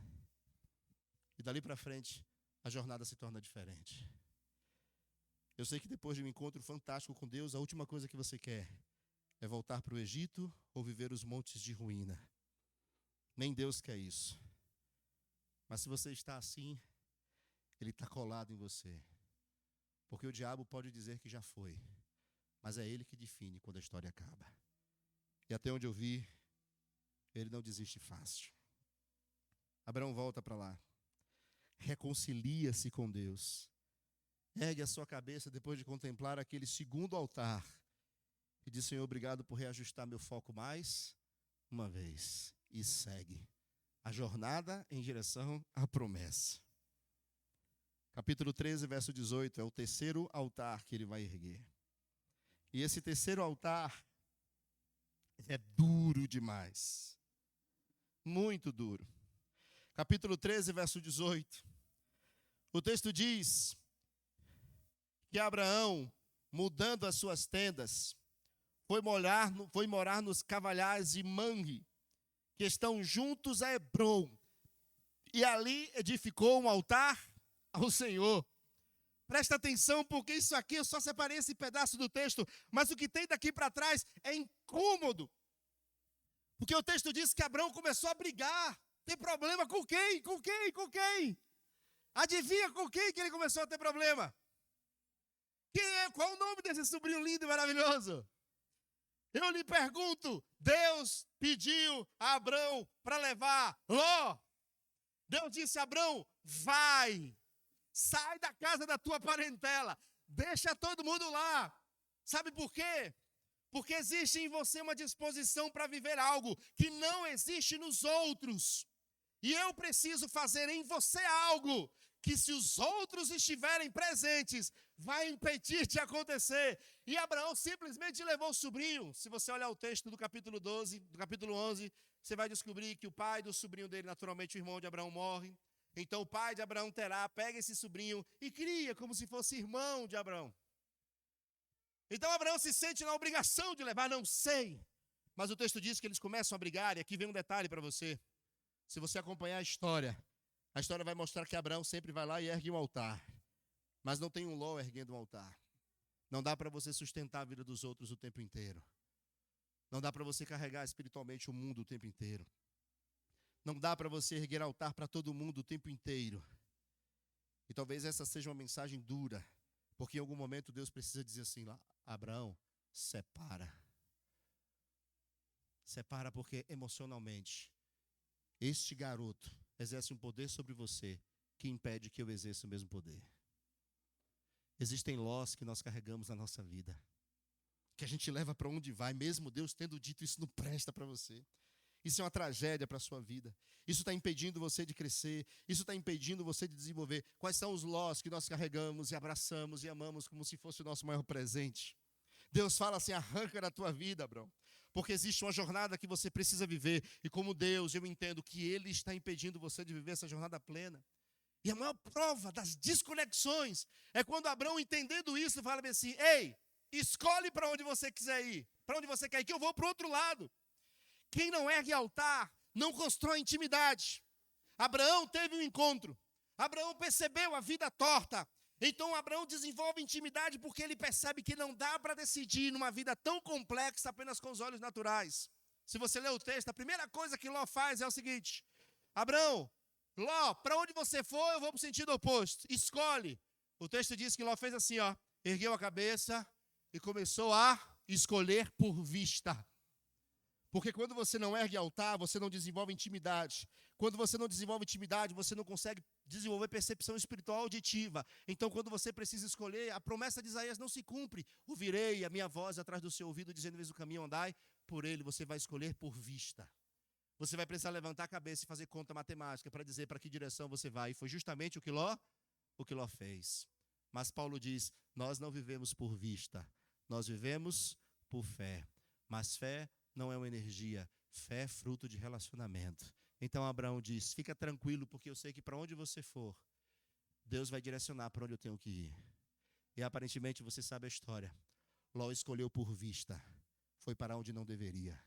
E dali para frente, a jornada se torna diferente. Eu sei que depois de um encontro fantástico com Deus, a última coisa que você quer é voltar para o Egito ou viver os montes de ruína. Nem Deus quer isso. Mas se você está assim, ele está colado em você. Porque o diabo pode dizer que já foi, mas é ele que define quando a história acaba. E até onde eu vi, ele não desiste fácil. Abraão volta para lá. Reconcilia-se com Deus. Ergue a sua cabeça depois de contemplar aquele segundo altar. E diz: Senhor, obrigado por reajustar meu foco mais uma vez. E segue a jornada em direção à promessa. Capítulo 13, verso 18, é o terceiro altar que ele vai erguer. E esse terceiro altar é duro demais. Muito duro. Capítulo 13, verso 18. O texto diz que Abraão, mudando as suas tendas, foi morar nos cavalhais de Manre, que estão juntos a Hebrom. E ali edificou um altar ao Senhor. Presta atenção, porque isso aqui, eu só separei esse pedaço do texto, mas o que tem daqui para trás é incômodo. Porque o texto diz que Abraão começou a brigar. Tem problema com quem? Com quem? Com quem? Adivinha com quem que ele começou a ter problema? Quem é? Qual o nome desse sobrinho lindo e maravilhoso? Eu lhe pergunto, Deus pediu a Abraão para levar Ló. Deus disse a Abraão: vai, sai da casa da tua parentela, deixa todo mundo lá. Sabe por quê? Porque existe em você uma disposição para viver algo que não existe nos outros. E eu preciso fazer em você algo que, se os outros estiverem presentes, vai impedir de acontecer. E Abraão simplesmente levou o sobrinho. Se você olhar o texto do capítulo 12, do capítulo 11, você vai descobrir que o pai do sobrinho dele, naturalmente o irmão de Abraão, morre. Então o pai de Abraão, Terá, pega esse sobrinho e cria como se fosse irmão de Abraão. Então Abraão se sente na obrigação de levar, não sei. Mas o texto diz que eles começam a brigar, e aqui vem um detalhe para você. Se você acompanhar a história vai mostrar que Abraão sempre vai lá e ergue um altar. Mas não tem um Ló erguendo um altar. Não dá para você sustentar a vida dos outros o tempo inteiro. Não dá para você carregar espiritualmente o mundo o tempo inteiro. Não dá para você erguer altar para todo mundo o tempo inteiro. E talvez essa seja uma mensagem dura, porque em algum momento Deus precisa dizer assim lá: Abraão, separa. Separa, porque emocionalmente este garoto exerce um poder sobre você que impede que eu exerça o mesmo poder. Existem lós que nós carregamos na nossa vida, que a gente leva para onde vai, mesmo Deus tendo dito isso não presta para você. Isso é uma tragédia para a sua vida. Isso está impedindo você de crescer. Isso está impedindo você de desenvolver. Quais são os lós que nós carregamos e abraçamos e amamos como se fosse o nosso maior presente? Deus fala assim: arranca da tua vida, Abraão. Porque existe uma jornada que você precisa viver. E como Deus, eu entendo que Ele está impedindo você de viver essa jornada plena. E a maior prova das desconexões é quando Abraão, entendendo isso, fala assim: ei, escolhe para onde você quiser ir. Para onde você quer ir, que eu vou para o outro lado. Quem não ergue altar, não constrói intimidade. Abraão teve um encontro. Abraão percebeu a vida torta. Então Abraão desenvolve intimidade porque ele percebe que não dá para decidir numa vida tão complexa apenas com os olhos naturais. Se você ler o texto, a primeira coisa que Ló faz é o seguinte: Abraão, Ló, para onde você for, eu vou para o sentido oposto. Escolhe. O texto diz que Ló fez assim, ó, ergueu a cabeça e começou a escolher por vista. Porque quando você não ergue altar, você não desenvolve intimidade. Quando você não desenvolve intimidade, você não consegue desenvolver percepção espiritual auditiva. Então, quando você precisa escolher, a promessa de Isaías não se cumpre. Ouvirei a minha voz atrás do seu ouvido, dizendo: eis o caminho, andai por ele. Você vai escolher por vista. Você vai precisar levantar a cabeça e fazer conta matemática para dizer para que direção você vai. E foi justamente o que Ló fez. Mas Paulo diz: nós não vivemos por vista, nós vivemos por fé. Mas fé não é uma energia, fé é fruto de relacionamento. Então Abraão diz: fica tranquilo, porque eu sei que para onde você for, Deus vai direcionar para onde eu tenho que ir. E aparentemente você sabe a história. Ló escolheu por vista, foi para onde não deveria.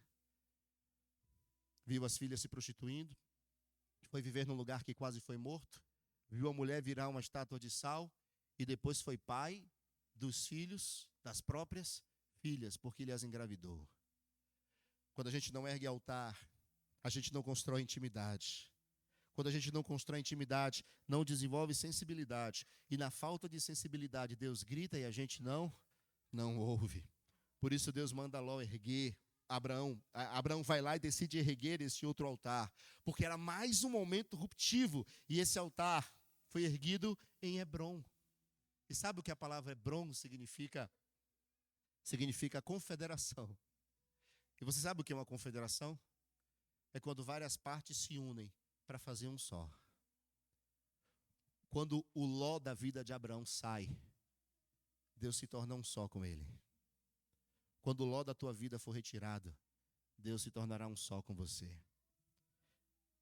Viu as filhas se prostituindo, foi viver num lugar que quase foi morto, viu a mulher virar uma estátua de sal, e depois foi pai dos filhos das próprias filhas, porque ele as engravidou. Quando a gente não ergue altar, a gente não constrói intimidade. Quando a gente não constrói intimidade, não desenvolve sensibilidade. E na falta de sensibilidade, Deus grita e a gente não ouve. Por isso Deus manda Ló erguer. Abraão vai lá e decide erguer esse outro altar. Porque era mais um momento ruptivo. E esse altar foi erguido em Hebrom. E sabe o que a palavra Hebrom significa? Significa confederação. E você sabe o que é uma confederação? É quando várias partes se unem para fazer um só. Quando o Ló da vida de Abraão sai, Deus se torna um só com ele. Quando o Ló da tua vida for retirado, Deus se tornará um só com você.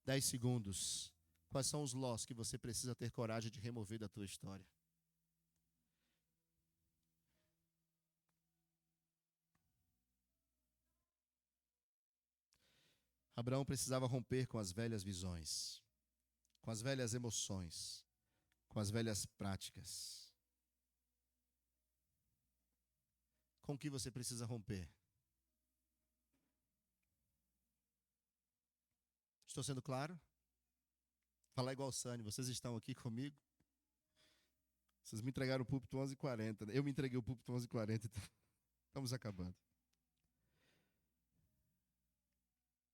10 segundos. Quais são os Lós que você precisa ter coragem de remover da tua história? Abraão precisava romper com as velhas visões, com as velhas emoções, com as velhas práticas. Com o que você precisa romper? Estou sendo claro? Falar igual o Sani, vocês estão aqui comigo? Vocês me entregaram o púlpito 11h40. Eu me entreguei o púlpito 11h40, então estamos acabando.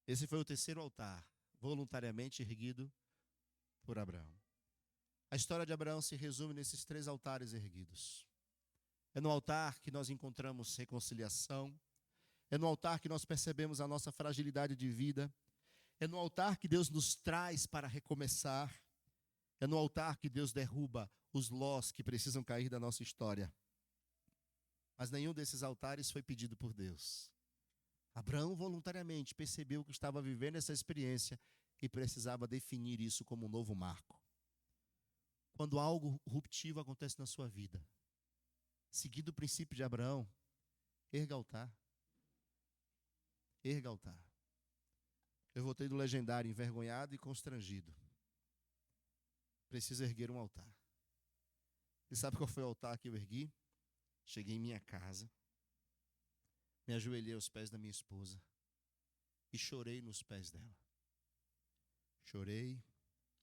Esse foi o terceiro altar, voluntariamente erguido por Abraão. A história de Abraão se resume nesses 3 altares erguidos. É no altar que nós encontramos reconciliação. É no altar que nós percebemos a nossa fragilidade de vida. É no altar que Deus nos traz para recomeçar. É no altar que Deus derruba os lós que precisam cair da nossa história. Mas nenhum desses altares foi pedido por Deus. Abraão voluntariamente percebeu que estava vivendo essa experiência e precisava definir isso como um novo marco. Quando algo ruptivo acontece na sua vida, seguindo o princípio de Abraão, erga altar. Erga altar. Eu voltei do legendário envergonhado e constrangido. Preciso erguer um altar. E sabe qual foi o altar que eu ergui? Cheguei em minha casa, me ajoelhei aos pés da minha esposa e chorei nos pés dela. Chorei,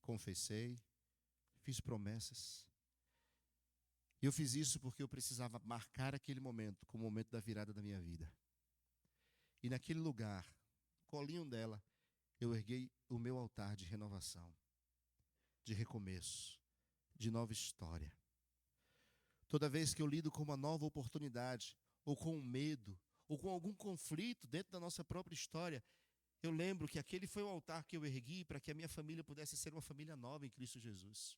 confessei, fiz promessas. E eu fiz isso porque eu precisava marcar aquele momento como o momento da virada da minha vida. E naquele lugar, colinho dela, eu erguei o meu altar de renovação, de recomeço, de nova história. Toda vez que eu lido com uma nova oportunidade, ou com um medo, ou com algum conflito dentro da nossa própria história, eu lembro que aquele foi o altar que eu ergui para que a minha família pudesse ser uma família nova em Cristo Jesus.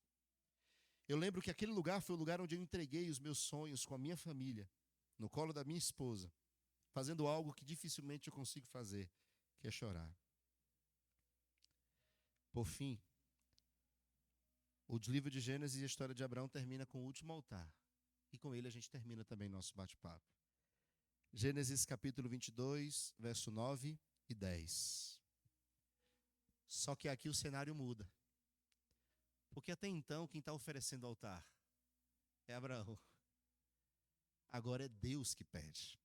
Eu lembro que aquele lugar foi o lugar onde eu entreguei os meus sonhos com a minha família, no colo da minha esposa, fazendo algo que dificilmente eu consigo fazer, que é chorar. Por fim, o livro de Gênesis e a história de Abraão termina com o último altar. E com ele a gente termina também nosso bate-papo. Gênesis capítulo 22, verso 9 e 10. Só que aqui o cenário muda. Porque até então quem está oferecendo o altar é Abraão. Agora é Deus que pede.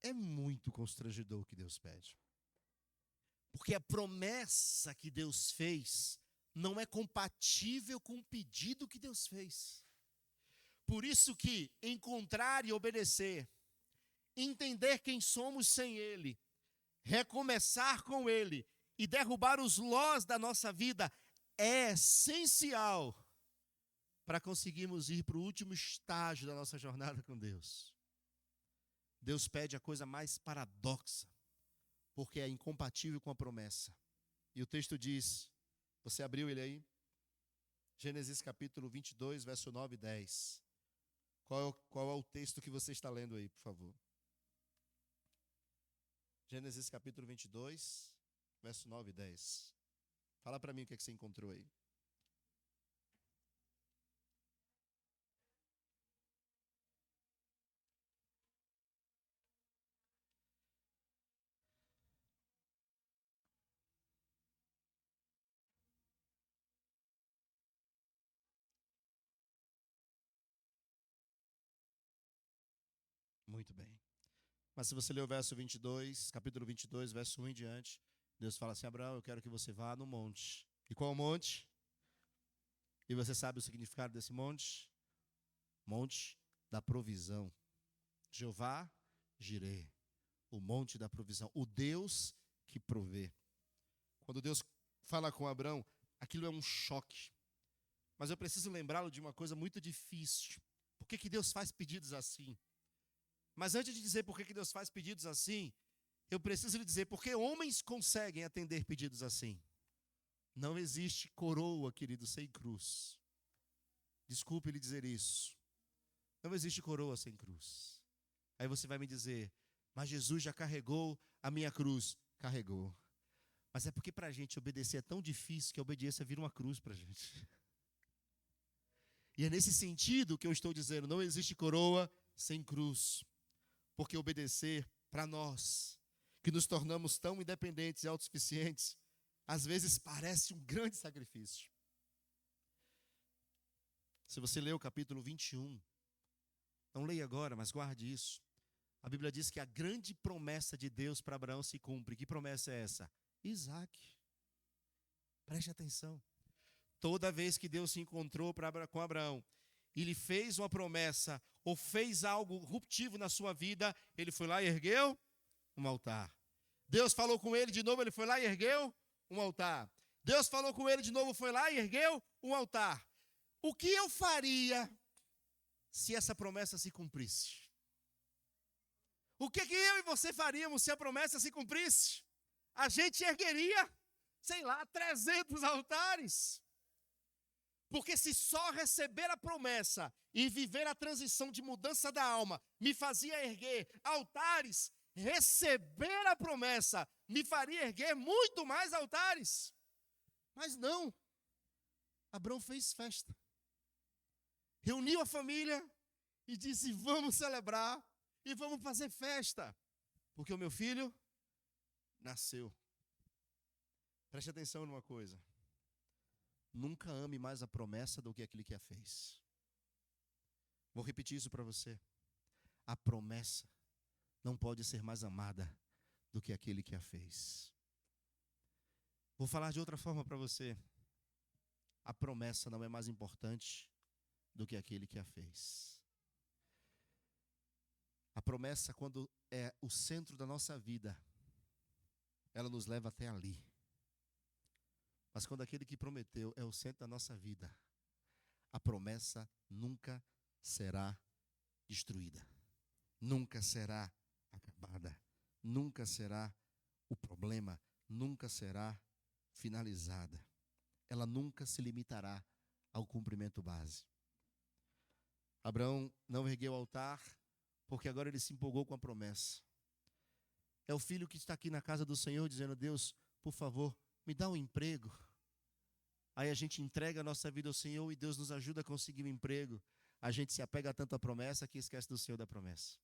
É muito constrangedor o que Deus pede. Porque a promessa que Deus fez não é compatível com o pedido que Deus fez. Por isso que encontrar e obedecer, entender quem somos sem Ele, recomeçar com Ele e derrubar os lós da nossa vida é essencial para conseguirmos ir para o último estágio da nossa jornada com Deus. Deus pede a coisa mais paradoxa, porque é incompatível com a promessa. E o texto diz, você abriu ele aí? Gênesis capítulo 22, verso 9 e 10. Qual é o texto que você está lendo aí, por favor? Gênesis capítulo 22, verso 9 e 10. Fala para mim o que você encontrou aí. Muito bem. Mas se você ler o verso 22, capítulo 22, verso 1 em diante, Deus fala assim: Abraão, eu quero que você vá no monte. E qual monte? E você sabe o significado desse monte? Monte da provisão. Jeová Jireh, o monte da provisão, o Deus que provê. Quando Deus fala com Abraão, aquilo é um choque. Mas eu preciso lembrá-lo de uma coisa muito difícil. Por que Deus faz pedidos assim? Mas antes de dizer por que Deus faz pedidos assim, eu preciso lhe dizer por que homens conseguem atender pedidos assim. Não existe coroa, querido, sem cruz. Desculpe lhe dizer isso. Não existe coroa sem cruz. Aí você vai me dizer, mas Jesus já carregou a minha cruz. Carregou. Mas é porque para a gente obedecer é tão difícil que a obediência vira uma cruz para a gente. E é nesse sentido que eu estou dizendo, não existe coroa sem cruz. Porque obedecer para nós, que nos tornamos tão independentes e autossuficientes, às vezes parece um grande sacrifício. Se você ler o capítulo 21, não leia agora, mas guarde isso. A Bíblia diz que a grande promessa de Deus para Abraão se cumpre. Que promessa é essa? Isaac. Preste atenção. Toda vez que Deus se encontrou com Abraão e lhe fez uma promessa ou fez algo ruptivo na sua vida, ele foi lá e ergueu um altar. Deus falou com ele de novo, ele foi lá e ergueu um altar. Deus falou com ele de novo, foi lá e ergueu um altar. O que eu faria se essa promessa se cumprisse? O que eu e você faríamos se a promessa se cumprisse? A gente ergueria, sei lá, 300 altares. Porque se só receber a promessa e viver a transição de mudança da alma me fazia erguer altares, receber a promessa me faria erguer muito mais altares. Mas não. Abraão fez festa. Reuniu a família e disse, vamos celebrar e vamos fazer festa. Porque o meu filho nasceu. Preste atenção numa coisa. Nunca ame mais a promessa do que aquele que a fez. Vou repetir isso para você. A promessa não pode ser mais amada do que aquele que a fez. Vou falar de outra forma para você. A promessa não é mais importante do que aquele que a fez. A promessa, quando é o centro da nossa vida, ela nos leva até ali. Mas quando aquele que prometeu é o centro da nossa vida, a promessa nunca será destruída. Nunca será acabada. Nunca será o problema. Nunca será finalizada. Ela nunca se limitará ao cumprimento base. Abraão não ergueu o altar porque agora ele se empolgou com a promessa. É o filho que está aqui na casa do Senhor dizendo, Deus, por favor, me dá um emprego. Aí a gente entrega a nossa vida ao Senhor e Deus nos ajuda a conseguir um emprego. A gente se apega tanto à promessa que esquece do Senhor da promessa.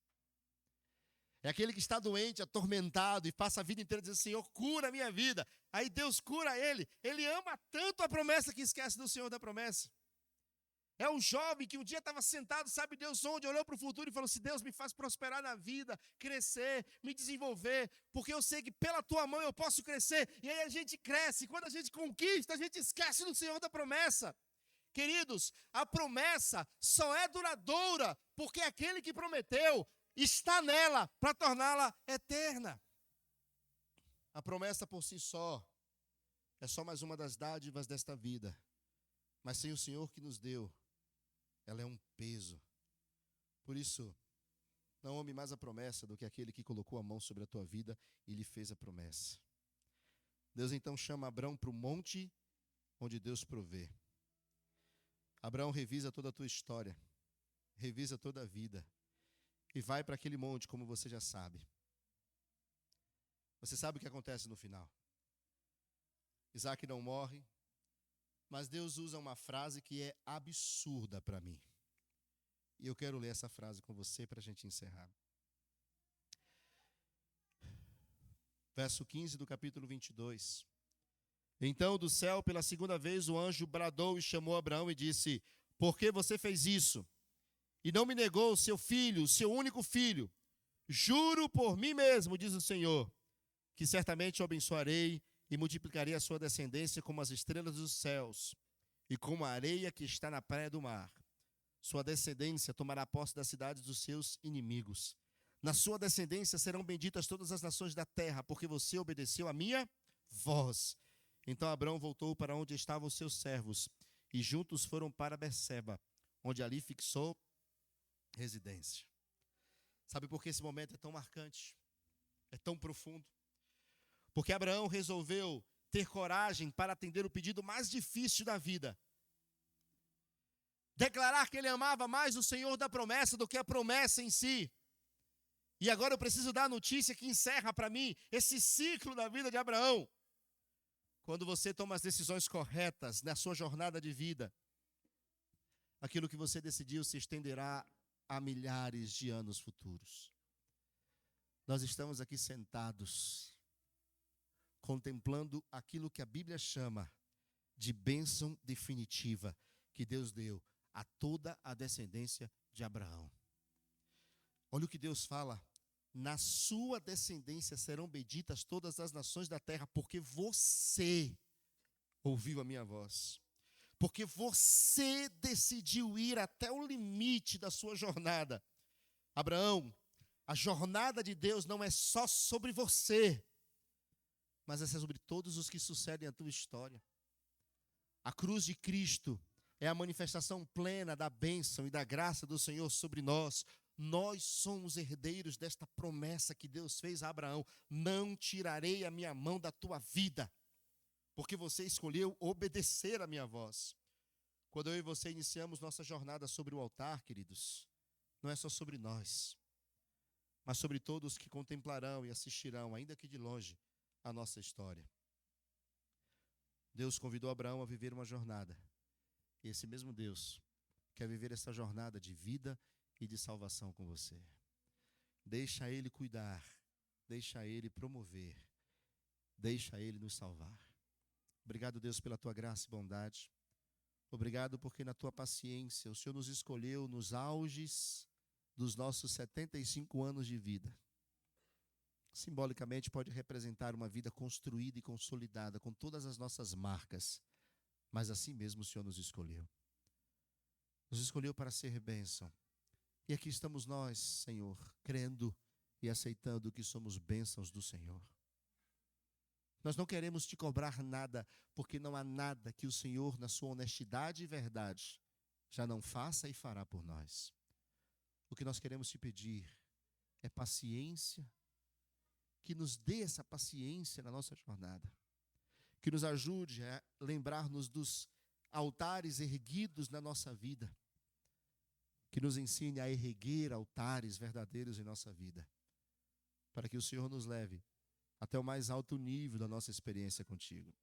É aquele que está doente, atormentado e passa a vida inteira dizendo, Senhor, cura a minha vida. Aí Deus cura ele. Ele ama tanto a promessa que esquece do Senhor da promessa. É um jovem que um dia estava sentado, sabe Deus onde, olhou para o futuro e falou assim, Deus me faz prosperar na vida, crescer, me desenvolver, porque eu sei que pela tua mão eu posso crescer. E aí a gente cresce, e quando a gente conquista, a gente esquece do Senhor da promessa. Queridos, a promessa só é duradoura porque aquele que prometeu está nela para torná-la eterna. A promessa por si só é só mais uma das dádivas desta vida. Mas sem o Senhor que nos deu, ela é um peso. Por isso, não ame mais a promessa do que aquele que colocou a mão sobre a tua vida e lhe fez a promessa. Deus então chama Abraão para o monte onde Deus provê. Abraão revisa toda a tua história, revisa toda a vida e vai para aquele monte, como você já sabe. Você sabe o que acontece no final. Isaac não morre, mas Deus usa uma frase que é absurda para mim. E eu quero ler essa frase com você para a gente encerrar. Verso 15 do capítulo 22. Então do céu pela segunda vez o anjo bradou e chamou Abraão e disse, por que você fez isso? E não me negou o seu filho, o seu único filho. Juro por mim mesmo, diz o Senhor, que certamente o abençoarei e multiplicarei a sua descendência como as estrelas dos céus e como a areia que está na praia do mar. Sua descendência tomará posse das cidades dos seus inimigos. Na sua descendência serão benditas todas as nações da terra, porque você obedeceu a minha voz. Então Abrão voltou para onde estavam os seus servos, e juntos foram para Berseba, onde ali fixou residência. Sabe por que esse momento é tão marcante? É tão profundo? Porque Abraão resolveu ter coragem para atender o pedido mais difícil da vida. Declarar que ele amava mais o Senhor da promessa do que a promessa em si. E agora eu preciso dar a notícia que encerra para mim esse ciclo da vida de Abraão. Quando você toma as decisões corretas na sua jornada de vida, aquilo que você decidiu se estenderá a milhares de anos futuros. Nós estamos aqui sentados, contemplando aquilo que a Bíblia chama de bênção definitiva que Deus deu a toda a descendência de Abraão. Olha o que Deus fala: na sua descendência serão benditas todas as nações da terra, porque você ouviu a minha voz. Porque você decidiu ir até o limite da sua jornada. Abraão, a jornada de Deus não é só sobre você, mas é sobre todos os que sucedem a tua história. A cruz de Cristo é a manifestação plena da bênção e da graça do Senhor sobre nós. Nós somos herdeiros desta promessa que Deus fez a Abraão: não tirarei a minha mão da tua vida, porque você escolheu obedecer a minha voz. Quando eu e você iniciamos nossa jornada sobre o altar, queridos, não é só sobre nós, mas sobre todos que contemplarão e assistirão, ainda que de longe, a nossa história. Deus convidou Abraão a viver uma jornada, e esse mesmo Deus quer viver essa jornada de vida e de salvação com você. Deixa Ele cuidar, deixa Ele promover, deixa Ele nos salvar. Obrigado, Deus, pela tua graça e bondade. Obrigado porque na tua paciência o Senhor nos escolheu nos auges dos nossos 75 anos de vida. Simbolicamente pode representar uma vida construída e consolidada com todas as nossas marcas, mas assim mesmo o Senhor nos escolheu. Nos escolheu para ser bênção. E aqui estamos nós, Senhor, crendo e aceitando que somos bênçãos do Senhor. Nós não queremos te cobrar nada, porque não há nada que o Senhor, na sua honestidade e verdade, já não faça e fará por nós. O que nós queremos te pedir é paciência, que nos dê essa paciência na nossa jornada, que nos ajude a lembrar-nos dos altares erguidos na nossa vida, que nos ensine a erguer altares verdadeiros em nossa vida, para que o Senhor nos leve até o mais alto nível da nossa experiência contigo.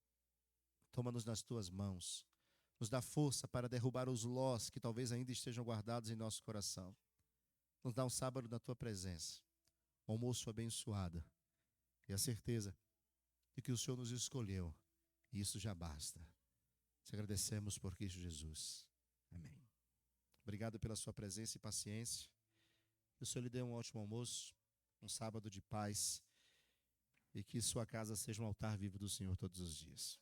Toma-nos nas tuas mãos, nos dá força para derrubar os lós que talvez ainda estejam guardados em nosso coração. Nos dá um sábado na tua presença, um almoço abençoado e a certeza de que o Senhor nos escolheu, e isso já basta. Te agradecemos por Cristo Jesus. Amém. Obrigado pela sua presença e paciência. Que o Senhor lhe dê um ótimo almoço, um sábado de paz, e que sua casa seja um altar vivo do Senhor todos os dias.